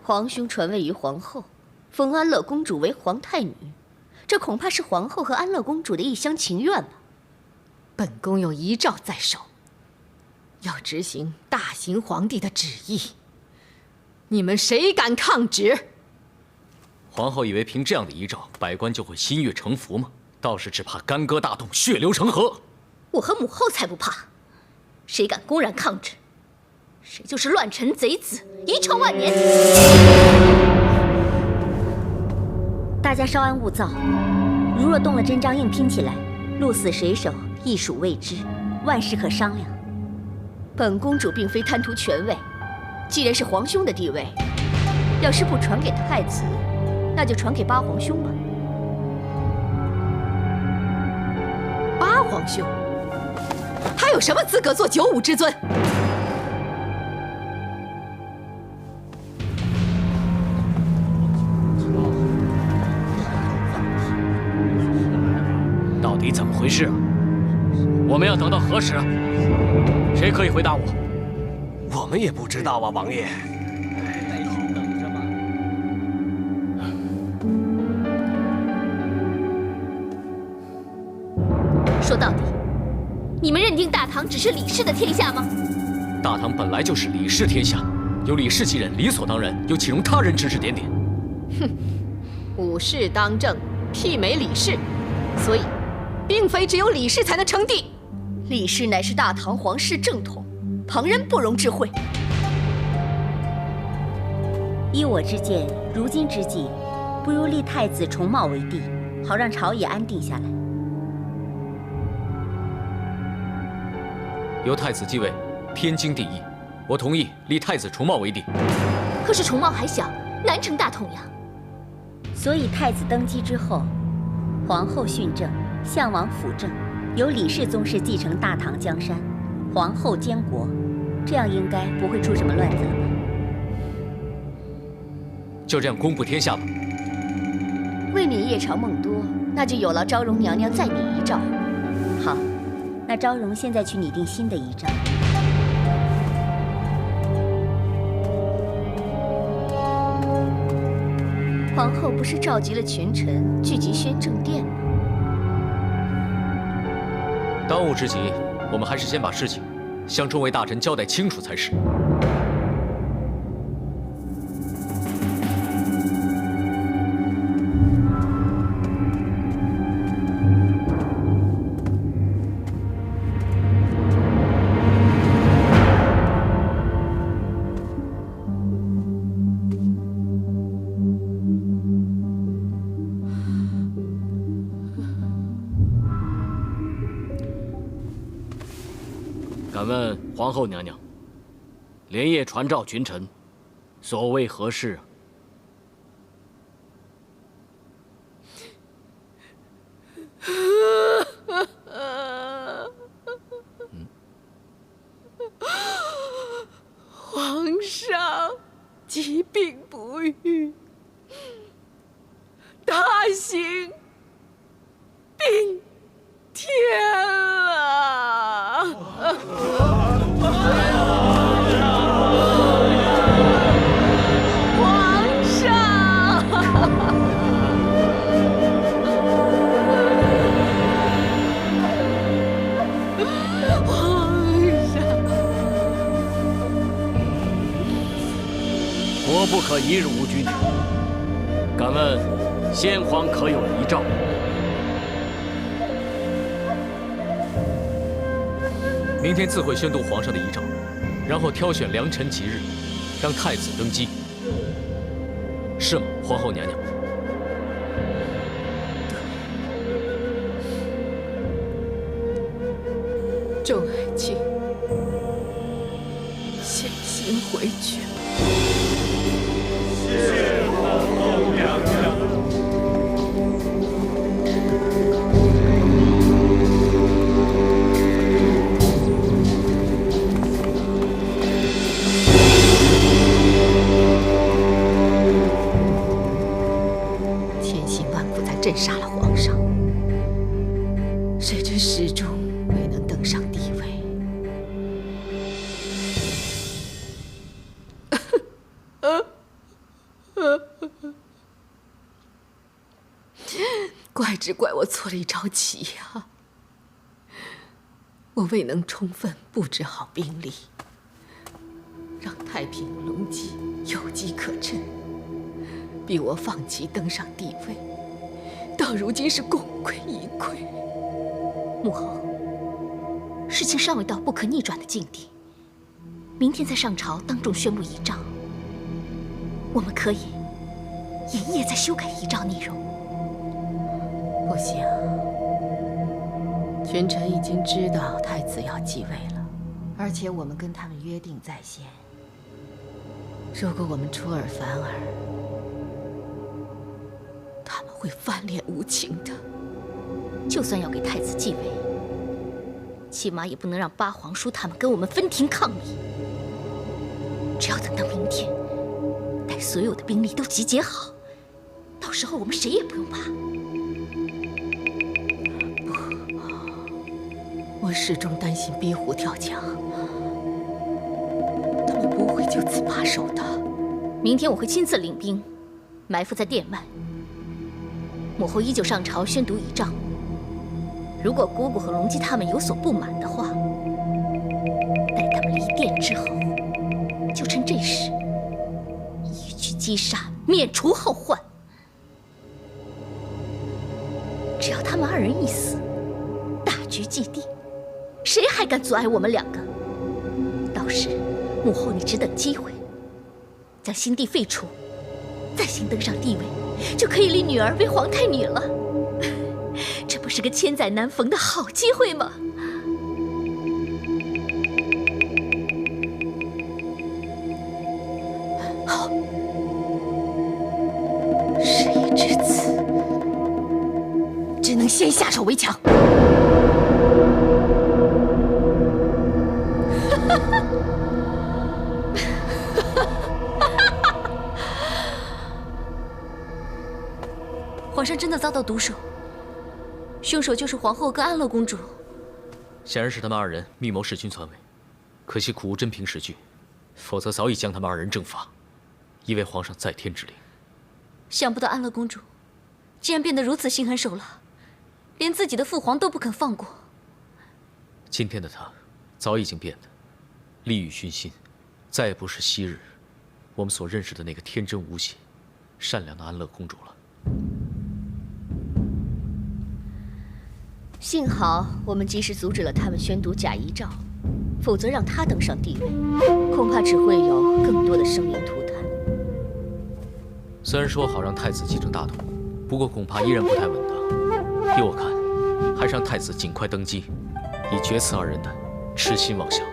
Speaker 3: 皇兄传位于皇后，封安乐公主为皇太女，这恐怕是皇后和安乐公主的一厢情愿吧。
Speaker 9: 本宫有遗诏在手，要执行大行皇帝的旨意，你们谁敢抗旨？
Speaker 7: 皇后以为凭这样的遗诏，百官就会心悦诚服吗？倒是只怕干戈大动，血流成河。
Speaker 1: 我和母后才不怕，谁敢公然抗旨，谁就是乱臣贼子，遗臭万年。
Speaker 2: 大家稍安勿躁，如若动了真章硬拼起来，鹿死谁手亦属未知，万事可商量。
Speaker 3: 本公主并非贪图权位，既然是皇兄的地位，要是不传给太子，那就传给八皇兄吧。
Speaker 9: 八皇兄，他有什么资格做九五之尊？
Speaker 7: 到底怎么回事啊？我们要等到何时啊？谁可以回答我？
Speaker 5: 我们也不知道啊，王爷。
Speaker 1: 说到底，你们认定大唐只是李氏的天下吗？
Speaker 7: 大唐本来就是李氏天下，由李氏继任理所当然，又岂容他人指指点点？
Speaker 9: 哼，武士当政，媲美李氏，所以并非只有李氏才能称帝。
Speaker 3: 李氏乃是大唐皇室正统，旁人不容置喙。
Speaker 2: 依我之见，如今之计，不如立太子重茂为帝，好让朝野安定下来。
Speaker 7: 由太子继位，天经地义。我同意立太子重茂为帝。
Speaker 1: 可是重茂还小，难成大统呀。
Speaker 2: 所以太子登基之后，皇后训政，相王辅政，由李氏宗室继承大唐江山，皇后监国，这样应该不会出什么乱子了吧？
Speaker 7: 就这样公布天下吧。
Speaker 3: 未免夜长梦多，那就有劳昭容娘娘再拟遗诏。
Speaker 2: 好，那昭容现在去拟定新的遗诏。
Speaker 3: 皇后不是召集了群臣聚集宣政殿吗？
Speaker 7: 当务之急，我们还是先把事情向众位大臣交代清楚才是。
Speaker 11: 敢问皇后娘娘，连夜传召群臣，所谓何事
Speaker 9: 啊？皇上疾病不愈，大行并天。
Speaker 11: 国不可一日无君。敢问先皇可有遗诏？
Speaker 7: 明天自会宣读皇上的遗诏，然后挑选良辰吉日，让太子登基。是吗，皇后娘娘？
Speaker 6: 众爱卿，先行回去。
Speaker 8: 谢皇后娘娘。
Speaker 6: 千辛万苦才镇杀了皇上，谁知始终未能登上帝位。怪只怪我错了一招棋呀！我未能充分布置好兵力，让太平隆基有机可乘，逼我放弃登上帝位，到如今是功亏一篑。
Speaker 1: 母后，事情尚未到不可逆转的境地，明天再上朝当众宣布遗诏，我们可以连夜再修改遗诏内容。
Speaker 6: 不行，群臣已经知道太子要继位了，而且我们跟他们约定在先。如果我们出尔反尔，他们会翻脸无情的。
Speaker 1: 就算要给太子继位，起码也不能让八皇叔他们跟我们分庭抗礼。只要等到明天，待所有的兵力都集结好，到时候我们谁也不用怕。
Speaker 6: 我始终担心逼虎跳墙，他们不会就此罢手的。
Speaker 1: 明天我会亲自领兵，埋伏在殿外。母后依旧上朝宣读遗诏。如果姑姑和隆基他们有所不满的话，待他们离殿之后，就趁这时一举击杀，免除后患。只要他们二人一死，大局既定，谁还敢阻碍我们两个？到时，母后你只等机会，将新帝废除，再行登上帝位，就可以立女儿为皇太女了。这不是个千载难逢的好机会吗？
Speaker 6: 好，事已至此，只能先下手为强。
Speaker 1: 皇上真的遭到毒手，凶手就是皇后跟安乐公主。
Speaker 7: 显然是他们二人密谋弑君篡位，可惜苦无真凭实据，否则早已将他们二人正法，以为皇上在天之灵。
Speaker 1: 想不到安乐公主竟然变得如此心狠手辣，连自己的父皇都不肯放过。
Speaker 7: 今天的她早已经变得利欲熏心，再也不是昔日我们所认识的那个天真无邪、善良的安乐公主了。
Speaker 3: 幸好我们及时阻止了他们宣读假遗诏，否则让他登上帝位，恐怕只会有更多的生灵涂炭。
Speaker 7: 虽然说好让太子继承大统，不过恐怕依然不太稳当。依我看，还是让太子尽快登基，以决此二人的痴心妄想。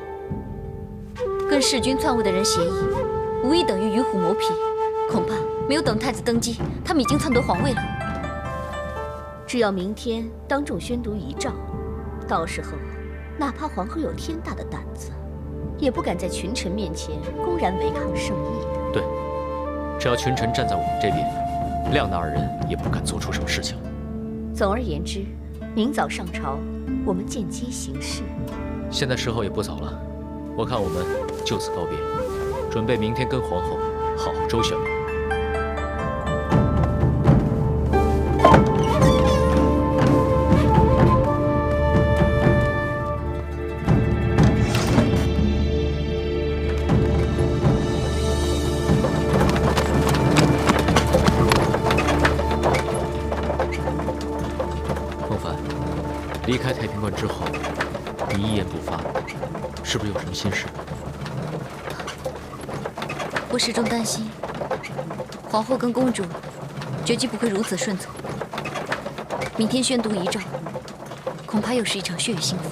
Speaker 1: 跟弑君篡位的人协议，无疑等于与虎谋皮。恐怕没有等太子登基，他们已经篡夺皇位了。
Speaker 3: 只要明天当众宣读遗诏，到时候哪怕皇后有天大的胆子，也不敢在群臣面前公然违抗圣意的。
Speaker 7: 对，只要群臣站在我们这边，亮那二人也不敢做出什么事情。
Speaker 3: 总而言之，明早上朝，我们见机行事，
Speaker 7: 现在时候也不早了，我看我们就此告别，准备明天跟皇后好好周旋吧。离开太平观之后，你一言不发，是不是有什么心事？
Speaker 1: 我始终担心，皇后跟公主绝技不会如此顺从。明天宣读遗诏，恐怕又是一场血雨腥风。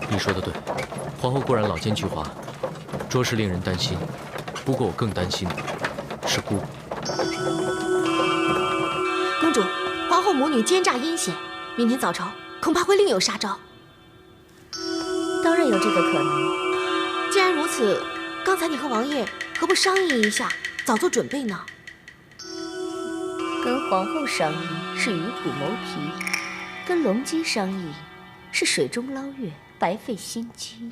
Speaker 7: 你说的对，皇后固然老奸巨猾，着实令人担心。不过我更担心的是姑姑。
Speaker 9: 公主，皇后母女奸诈阴险。 明天早朝恐怕会另有杀招。
Speaker 3: 当然有这个可能。
Speaker 9: 既然如此，刚才你和王爷何不商议一下，早做准备呢？
Speaker 3: 跟皇后商议是与虎谋皮，跟龙姬商议是水中捞月，白费心机。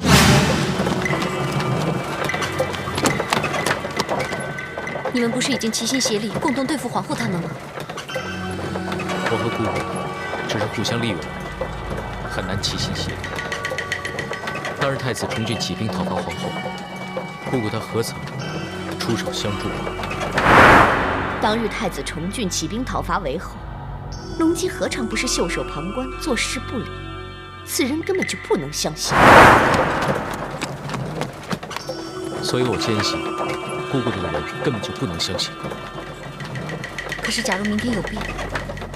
Speaker 1: 你们不是已经齐心协力，共同对付皇后他们吗？
Speaker 7: 我和姑姑。 只是互相利用，很难齐心协力。当日太子重郡起兵讨伐皇后，姑姑她何曾出手相助？
Speaker 3: 当日太子重郡起兵讨伐为后，龙姬何尝不是袖手旁观、坐视不理？此人根本就不能相信。
Speaker 7: 所以我坚信，姑姑这个人根本就不能相信。
Speaker 1: 可是，假如明天有变，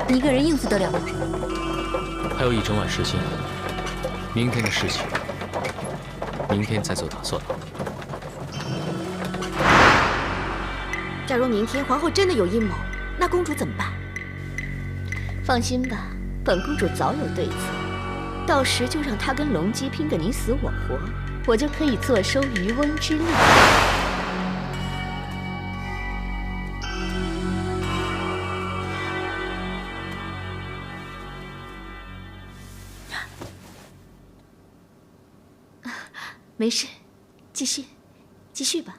Speaker 1: 你一个人应付得了吗？
Speaker 7: 还有一整晚时间，明天的事情，明天再做打算。
Speaker 9: 假如明天皇后真的有阴谋，那公主怎么办？
Speaker 3: 放心吧，本公主早有对策，到时就让她跟龙姬拼个你死我活，我就可以坐收渔翁之利。
Speaker 1: 没事，继续吧。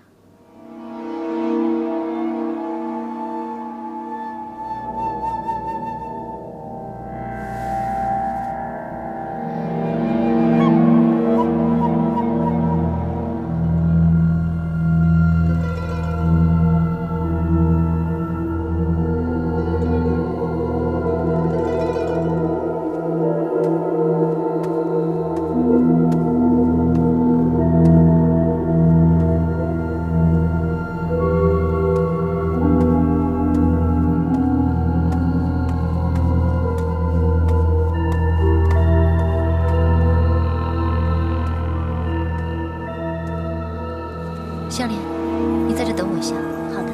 Speaker 1: 香莲，你在这等我一下。
Speaker 3: 好的。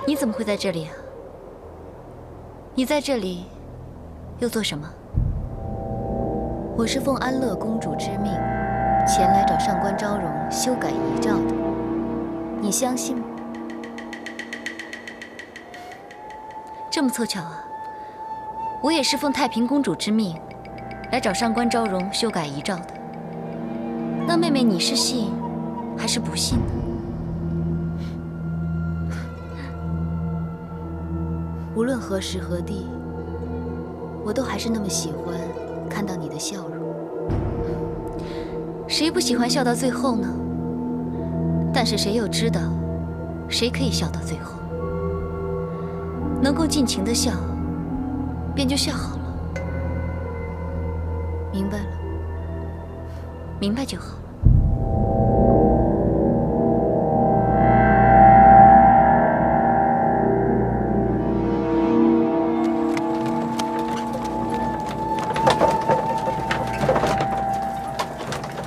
Speaker 1: 你怎么会在这里啊？你在这里又做什么？ 我是奉安乐公主之命，前来找上官昭容修改遗诏的。你相信吗？这么凑巧啊！我也是奉太平公主之命，来找上官昭容修改遗诏的。那妹妹，你是信还是不信呢？无论何时何地，我都还是那么喜欢 看到你的笑容，谁不喜欢笑到最后呢？但是谁又知道，谁可以笑到最后？能够尽情的笑，便就笑好了。明白了，明白就好。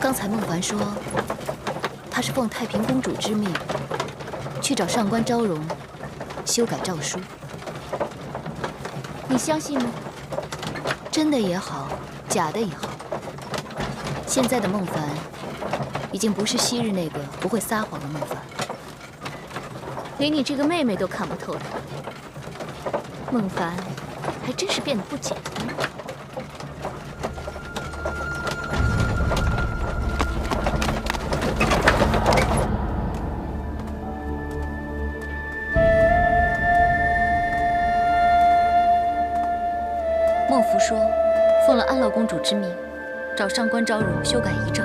Speaker 1: 刚才孟凡说，他是奉太平公主之命，去找上官昭容修改诏书。你相信吗？真的也好，假的也好，现在的孟凡已经不是昔日那个不会撒谎的孟凡，连你这个妹妹都看不透的孟凡，还真是变得不简单。孟福说，奉了安乐公主之命，找上官昭容修改遗诏。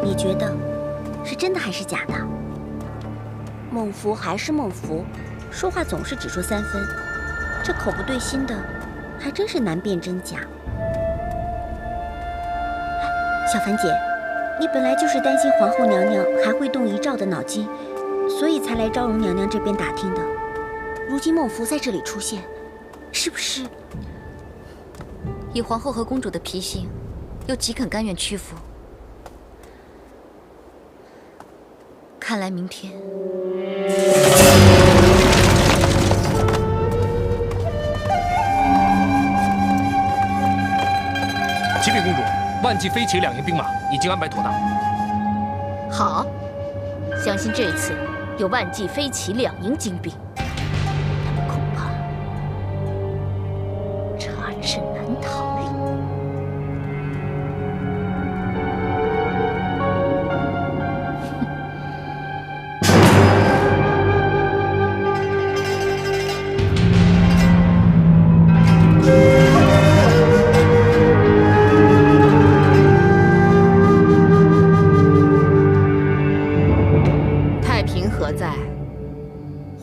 Speaker 2: 你觉得是真的还是假的？孟福还是孟福，说话总是只说3分，这口不对心的，还真是难辨真假。小凡姐，你本来就是担心皇后娘娘还会动遗诏的脑筋，所以才来昭容娘娘这边打听的。如今孟福在这里出现，是不是？
Speaker 1: 以皇后和公主的脾性，又岂肯甘愿屈服？看来明天，
Speaker 8: 启禀公主，万骑飞骑2营兵马已经安排妥当。
Speaker 1: 好，相信这次有万骑飞骑2营精兵，他们恐怕插翅难逃了。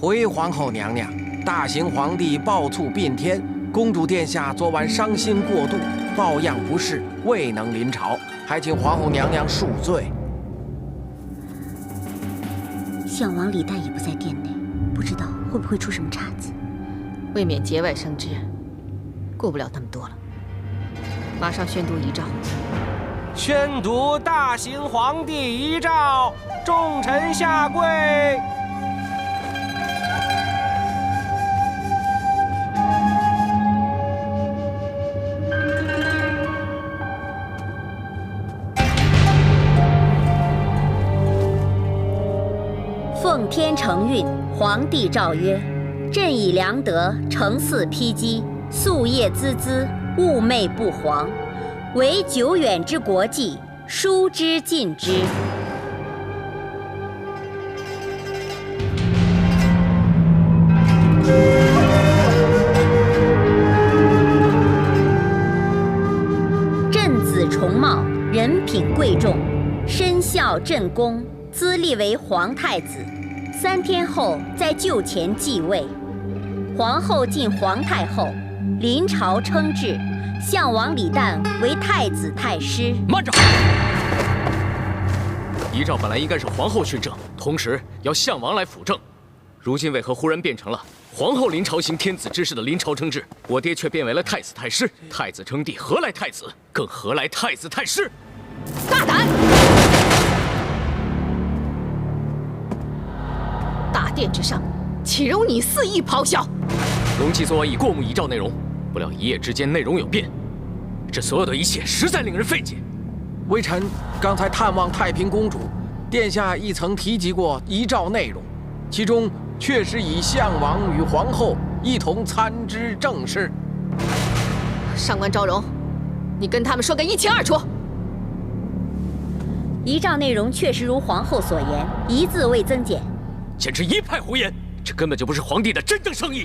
Speaker 5: 回皇后娘娘，大行皇帝暴卒变天，公主殿下昨晚伤心过度，抱恙不适，未能临朝，还请皇后娘娘恕罪。
Speaker 2: 项王李旦也不在殿内，不知道会不会出什么岔子。
Speaker 6: 未免节外生枝，顾不了那么多了。马上宣读遗诏。
Speaker 5: 宣读大行皇帝遗诏，众臣下跪。
Speaker 2: 奉天承运，皇帝诏曰：朕以良德，承嗣披基，夙夜孜孜，寤寐不皇，惟久远之国计，疏之尽之。朕子重茂，人品贵重，身效朕宫，资立为皇太子。3天后在柩前继位。皇后晋皇太后，临朝称制，项王李旦为太子太师。
Speaker 7: 慢着！遗诏本来应该是皇后训政，同时要项王来辅政，如今为何忽然变成了皇后临朝行天子之事的临朝称制？我爹却变为了太子太师。太子称帝，何来太子？更何来太子太师？
Speaker 6: 大胆！大殿之上，岂容你肆意咆哮！
Speaker 7: 容季昨晚已过目遗诏内容，不料一夜之间内容有变，这所有的一切实在令人费解。
Speaker 5: 微臣刚才探望太平公主，殿下亦曾提及过遗诏内容，其中确实以项王与皇后一同参知政事。
Speaker 6: 上官昭容，你跟他们说个一清二楚。
Speaker 2: 遗诏内容确实如皇后所言，一字未增减。
Speaker 7: 简直一派胡言，这根本就不是皇帝的真正圣意。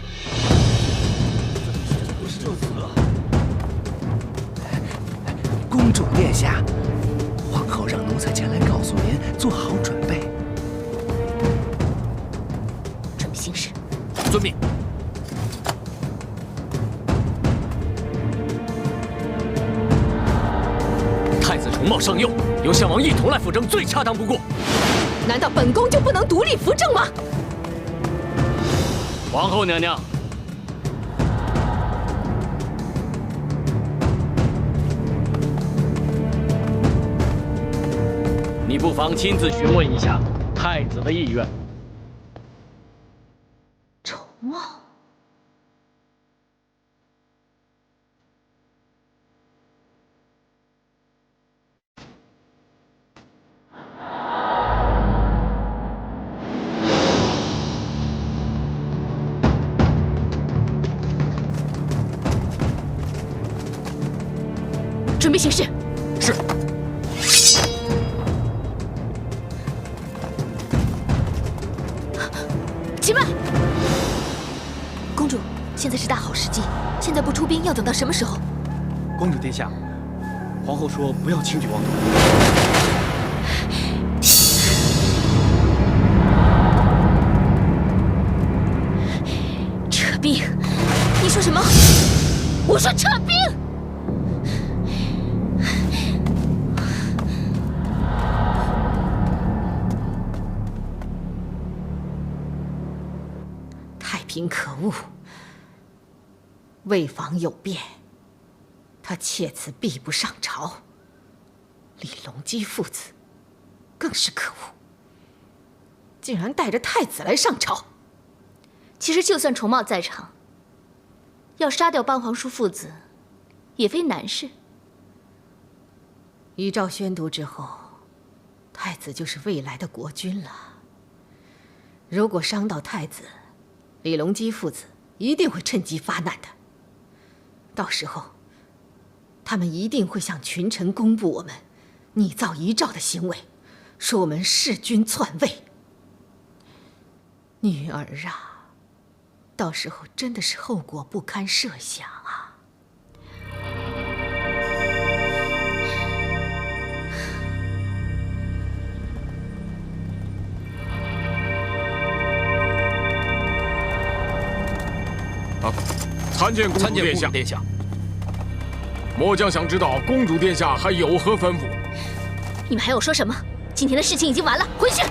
Speaker 5: 公主殿下，皇后让奴才前来告诉您，做好准备。
Speaker 1: 准备行事。
Speaker 7: 遵命。太子重茂上幼，由项王一同来辅政，最恰当不过。
Speaker 6: 难道本宫就不能独立扶正吗？
Speaker 11: 皇后娘娘，你不妨亲自询问一下太子的意愿。
Speaker 1: 重茂，准备行事。
Speaker 4: 是。
Speaker 1: 起来！公主，现在是大好时机，现在不出兵，要等到什么时候？
Speaker 8: 公主殿下，皇后说不要轻举妄动。
Speaker 1: 撤兵！你说什么？我说撤兵！
Speaker 6: 太平可恶，魏房有变，他妾此必不上朝。李隆基父子更是可恶，竟然带着太子来上朝。
Speaker 1: 其实就算重茂在场，要杀掉班皇叔父子，也非难事。
Speaker 6: 遗诏宣读之后，太子就是未来的国君了。如果伤到太子，李隆基父子一定会趁机发难的。到时候，他们一定会向群臣公布我们拟造遗诏的行为，说我们弑君篡位。女儿啊，到时候真的是后果不堪设想啊！
Speaker 12: 参见公主殿下。末将想知道公主殿下还有何吩咐？
Speaker 1: 你们还有说什么？今天的事情已经完了，回去。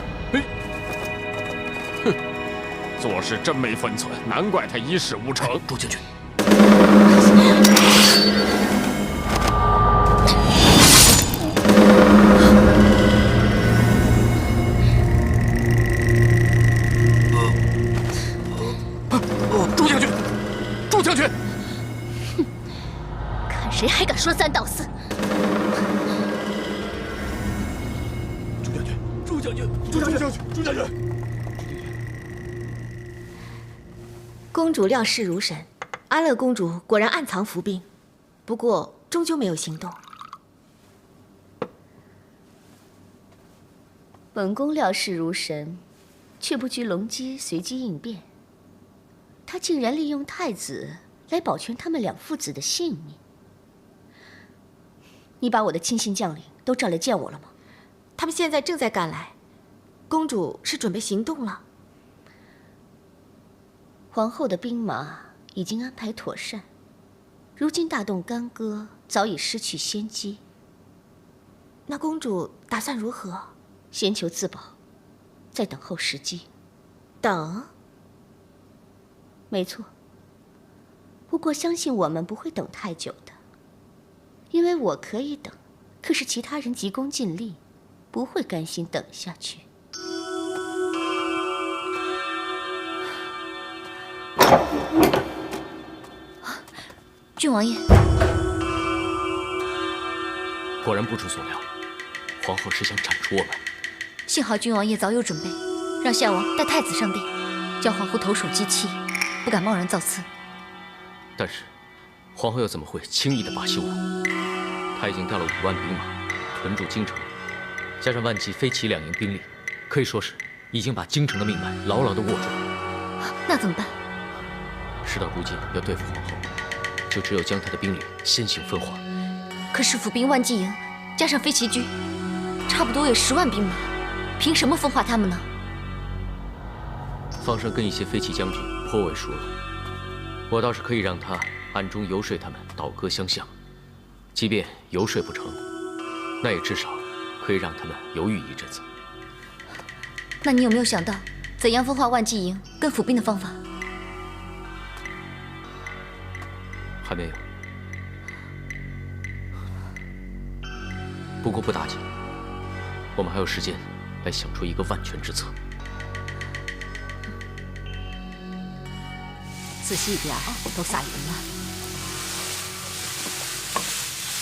Speaker 12: 哼，做事真没分寸，难怪他一事无成。
Speaker 7: 朱将军。
Speaker 12: 朱将军，朱将军！
Speaker 1: 看谁还敢说三道四！
Speaker 12: 朱将军，朱将军，朱将军，朱将军！
Speaker 9: 公主料事如神，安乐公主果然暗藏伏兵，不过终究没有行动。
Speaker 3: 本宫料事如神，却不惧隆基随机应变。他竟然利用太子来保全他们两父子的性命。你把我的亲信将领都召来见我了吗？
Speaker 9: 他们现在正在赶来。公主是准备行动了。
Speaker 3: 皇后的兵马已经安排妥善，如今大动干戈，早已失去先机。
Speaker 9: 那公主打算如何？
Speaker 3: 先求自保，再等候时机。
Speaker 9: 等？
Speaker 3: 没错。不过相信我们不会等太久的，因为我可以等，可是其他人急功近利，不会甘心等下去。
Speaker 1: 郡王爷，
Speaker 7: 果然不出所料，皇后是想铲除我们。
Speaker 1: 幸好郡王爷早有准备，让献王带太子上殿，叫皇后投鼠忌器，不敢贸然造次。
Speaker 7: 但是，皇后又怎么会轻易地罢休呢？她已经带了5万兵马屯驻京城，加上万骑飞骑2营兵力，可以说是已经把京城的命脉牢牢地握住了。
Speaker 1: 那怎么办？
Speaker 7: 事到如今，要对付皇后，就只有将她的兵力先行分化。
Speaker 1: 可是府兵万骑营加上飞骑军，差不多有10万兵马，凭什么分化他们呢？
Speaker 7: 方胜跟一些飞骑将军颇为熟络，我倒是可以让他暗中游说他们倒戈相向。即便游说不成，那也至少可以让他们犹豫一阵子。
Speaker 1: 那你有没有想到怎样分化万骑营跟府兵的方法？
Speaker 7: 还没有。不过不打紧，我们还有时间来想出一个万全之策。
Speaker 9: 仔细点，都撒匀了。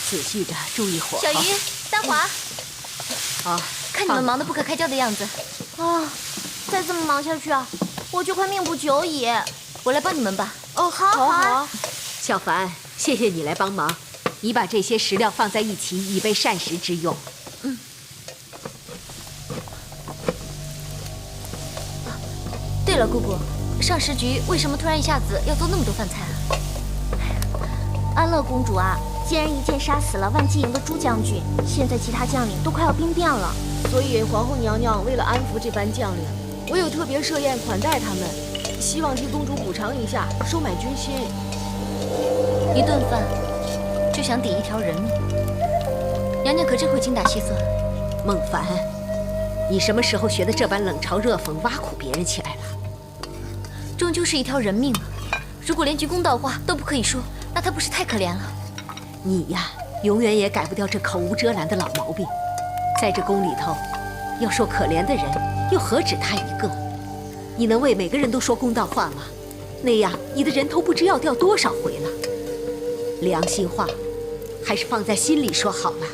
Speaker 9: 仔细的注意火候。
Speaker 10: 小鱼、丹华，
Speaker 9: 好，
Speaker 1: 看你们忙得不可开交的样子。
Speaker 10: 啊，再这么忙下去啊，我就快命不久矣。
Speaker 1: 我来帮你们吧。
Speaker 10: 哦，好，好啊。
Speaker 9: 小凡，谢谢你来帮忙，
Speaker 13: 你把这些石料放在一起，以备膳食之用。
Speaker 10: 对了，姑姑，上时局为什么突然一下子要做那么多饭菜啊？安乐公主啊，竟然一剑杀死了万骑营的朱将军，现在其他将领都快要兵变了，
Speaker 9: 所以皇后娘娘为了安抚这班将领，我有特别设宴款待他们，希望替公主补偿一下，收买军心。
Speaker 1: 一顿饭就想抵一条人命，娘娘可真会精打细算。
Speaker 13: 孟凡，你什么时候学的这般冷嘲热讽、挖苦别人起来了？
Speaker 1: 终究是一条人命啊！如果连句公道话都不可以说，那她不是太可怜了？
Speaker 13: 你呀，永远也改不掉这口无遮拦的老毛病。在这宫里头，要说可怜的人，又何止他一个？你能为每个人都说公道话吗？那样你的人头不知要掉多少回了。良心话，还是放在心里说好了。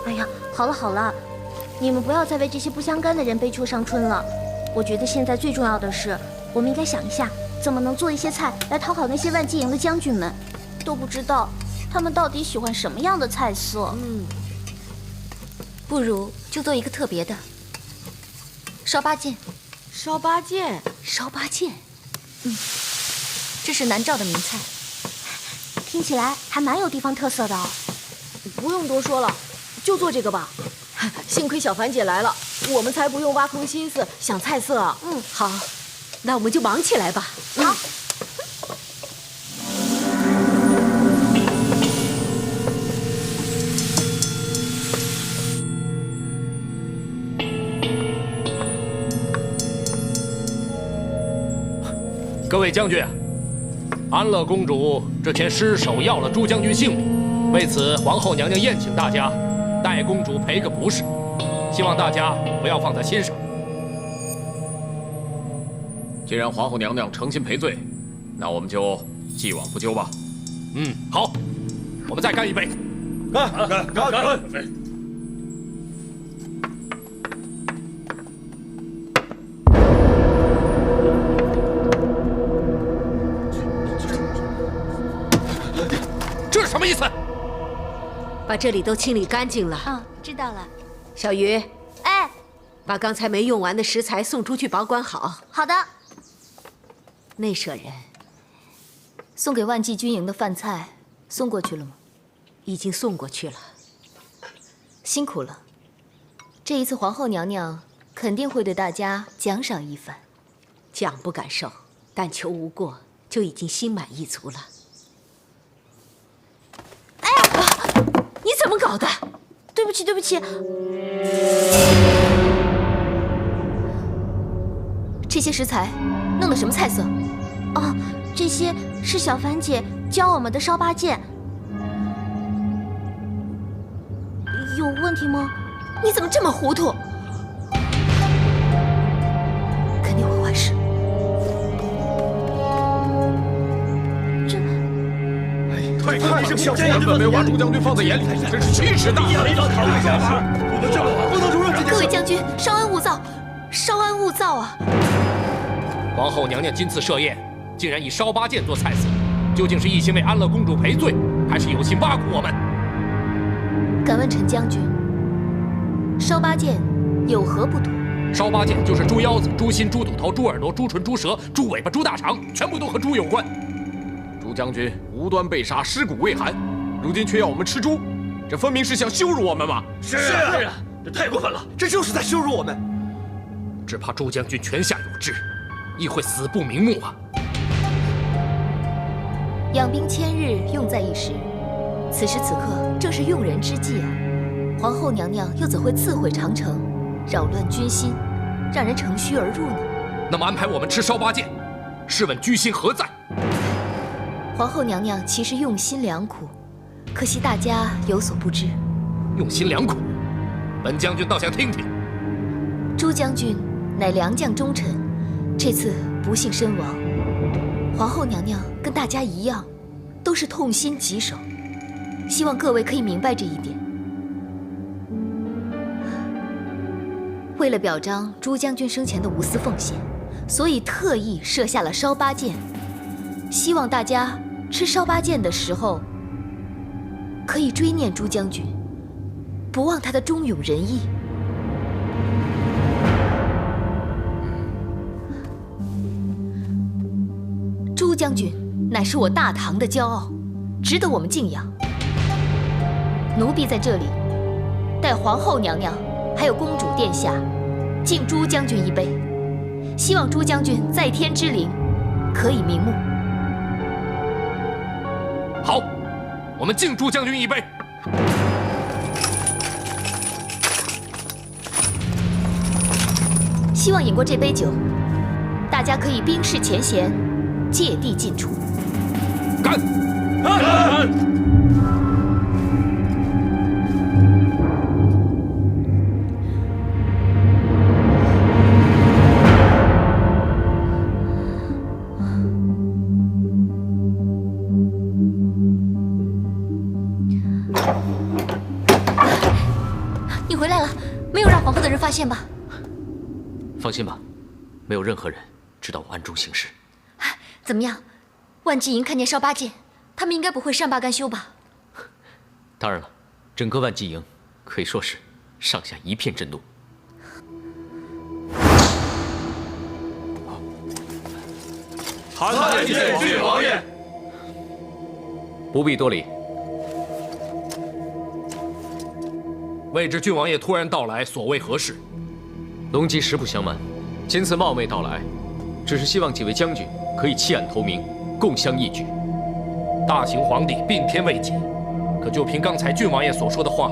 Speaker 10: 哎呀，好了好了，你们不要再为这些不相干的人悲秋伤春了。我觉得现在最重要的是，我们应该想一下，怎么能做一些菜来讨好那些万骑营的将军们。都不知道他们到底喜欢什么样的菜色。
Speaker 1: 不如就做一个特别的，烧八件。
Speaker 9: 烧八件，
Speaker 1: 烧八件，这是南诏的名菜，
Speaker 10: 听起来还蛮有地方特色的。
Speaker 9: 不用多说了，就做这个吧。幸亏小凡姐来了，我们才不用挖空心思想菜色啊。
Speaker 13: 好，那我们就忙起来吧。
Speaker 10: 好。
Speaker 11: 各位将军，安乐公主之前失手要了朱将军性命，为此皇后娘娘宴请大家，代公主赔个不是，希望大家不要放在心上。
Speaker 12: 既然皇后娘娘诚心赔罪，那我们就既往不咎吧。
Speaker 11: 好，我们再干一杯。
Speaker 8: 干！
Speaker 11: 这是什么意思？
Speaker 13: 把这里都清理干净了。
Speaker 10: 知道了。
Speaker 13: 小鱼，
Speaker 10: 哎，
Speaker 13: 把刚才没用完的食材送出去保管好。
Speaker 10: 好的。
Speaker 13: 内舍人，
Speaker 1: 送给万骑军营的饭菜送过去了吗？
Speaker 13: 已经送过去了。
Speaker 1: 辛苦了，这一次皇后娘娘肯定会对大家奖赏一番。
Speaker 13: 奖不敢受，但求无过，就已经心满意足了。
Speaker 10: 哎呀，
Speaker 13: 你怎么搞的？
Speaker 10: 对不起，对不起。
Speaker 1: 这些食材弄的什么菜色？
Speaker 10: 哦，这些是小凡姐教我们的烧八件。有问题吗？
Speaker 1: 你怎么这么糊涂？肯定会坏事。
Speaker 12: 太上小根本没有把朱将军放在眼里，真是奇耻大辱！
Speaker 1: 各位将军，稍安勿躁，稍安勿躁啊！
Speaker 11: 皇后娘娘今次设宴，竟然以烧八件做菜色，究竟是一心为安乐公主赔罪，还是有心挖苦我们？
Speaker 1: 敢问陈将军，烧八件有何不妥？
Speaker 11: 烧八件就是猪腰子、猪心、猪肚头、猪耳朵、猪唇、猪舌、猪尾巴、猪大肠，全部都和猪有关。
Speaker 12: 朱将军无端被杀，尸骨未寒，如今却要我们吃猪，这分明是想羞辱我们嘛！
Speaker 8: 是啊，这太过分了，这就是在羞辱我们。
Speaker 11: 只怕朱将军泉下有知，亦会死不瞑目啊！
Speaker 1: 养兵千日，用在一时。此时此刻正是用人之际啊！皇后娘娘又怎会自毁长城，扰乱军心，让人乘虚而入呢？
Speaker 11: 那么安排我们吃烧八件，试问居心何在？
Speaker 1: 皇后娘娘其实用心良苦，可惜大家有所不知。
Speaker 11: 用心良苦，本将军倒想听听。
Speaker 1: 朱将军乃良将忠臣，这次不幸身亡，皇后娘娘跟大家一样，都是痛心疾首，希望各位可以明白这一点。为了表彰朱将军生前的无私奉献，所以特意设下了烧八件，希望大家吃烧八件的时候可以追念朱将军，不忘他的忠勇仁义。朱将军乃是我大唐的骄傲，值得我们敬仰。奴婢在这里，代皇后娘娘还有公主殿下，敬朱将军一杯，希望朱将军在天之灵可以瞑目。
Speaker 11: 好，我们敬朱将军一杯。
Speaker 1: 希望饮过这杯酒，大家可以冰释前嫌，芥蒂尽除。
Speaker 11: 干！
Speaker 8: 干！
Speaker 1: 你回来了，没有让皇后的人发现吧？
Speaker 7: 放心吧，没有任何人知道我暗中行事。
Speaker 1: 怎么样，万纪营看见少八戒，他们应该不会善罢甘休吧？
Speaker 7: 当然了，整个万纪营可以说是上下一片震怒。
Speaker 8: 参见郡王爷。
Speaker 7: 不必多礼。
Speaker 11: 未知郡王爷突然到来，所谓何事？
Speaker 7: 龙吉实不相瞒，今次冒昧到来，只是希望几位将军可以弃暗投明，共襄义举。
Speaker 11: 大秦皇帝并天未己，可就凭刚才郡王爷所说的话，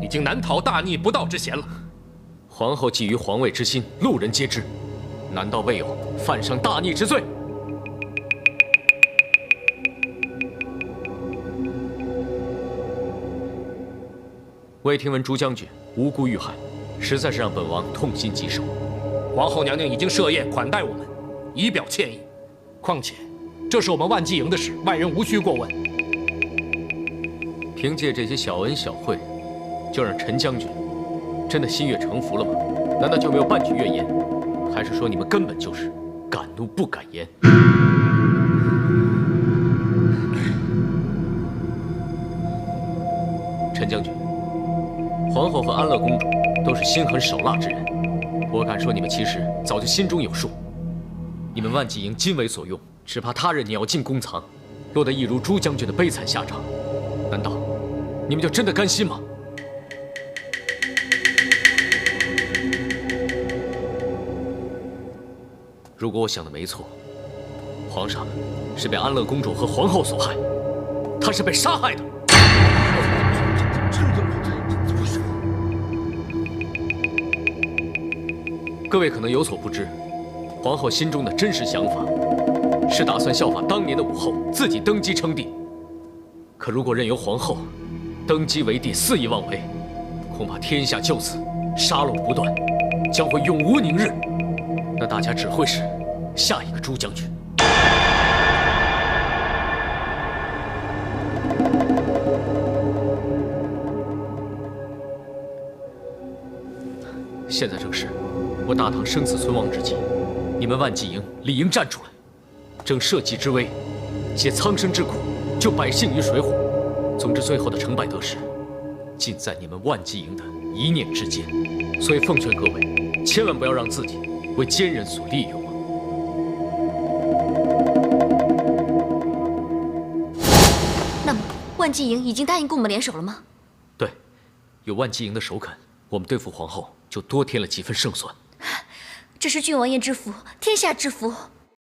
Speaker 11: 已经难逃大逆不道之嫌了。
Speaker 7: 皇后觊觎皇位之心，路人皆知，难道未有犯上大逆之罪？未听闻朱将军无辜遇害，实在是让本王痛心疾首。
Speaker 11: 皇后娘娘已经设宴款待我们，以表歉意。况且，这是我们万纪营的事，外人无需过问。
Speaker 7: 凭借这些小恩小惠，就让陈将军真的心悦诚服了吗？难道就没有半句怨言？还是说你们根本就是敢怒不敢言？陈将军，皇后和安乐公主都是心狠手辣之人，我敢说你们其实早就心中有数。你们万纪营今为所用，只怕他日鸟尽弓藏，落得一如朱将军的悲惨下场。难道你们就真的甘心吗？如果我想的没错，皇上是被安乐公主和皇后所害，他是被杀害的。各位可能有所不知，皇后心中的真实想法是打算效法当年的武后，自己登基称帝。可如果任由皇后登基为帝，肆意妄为，恐怕天下就此杀戮不断，将会永无宁日。那大家只会是下一个朱将军。现在正是我大唐生死存亡之际，你们万纪营理应站出来，正社稷之危，解苍生之苦，救百姓于水火。总之，最后的成败得失，尽在你们万纪营的一念之间。所以奉劝各位，千万不要让自己为奸人所利用。
Speaker 1: 那么，万纪营已经答应跟我们联手了吗？
Speaker 7: 对，有万纪营的首肯，我们对付皇后就多添了几分胜算。
Speaker 1: 这是郡王爷之福，天下之福。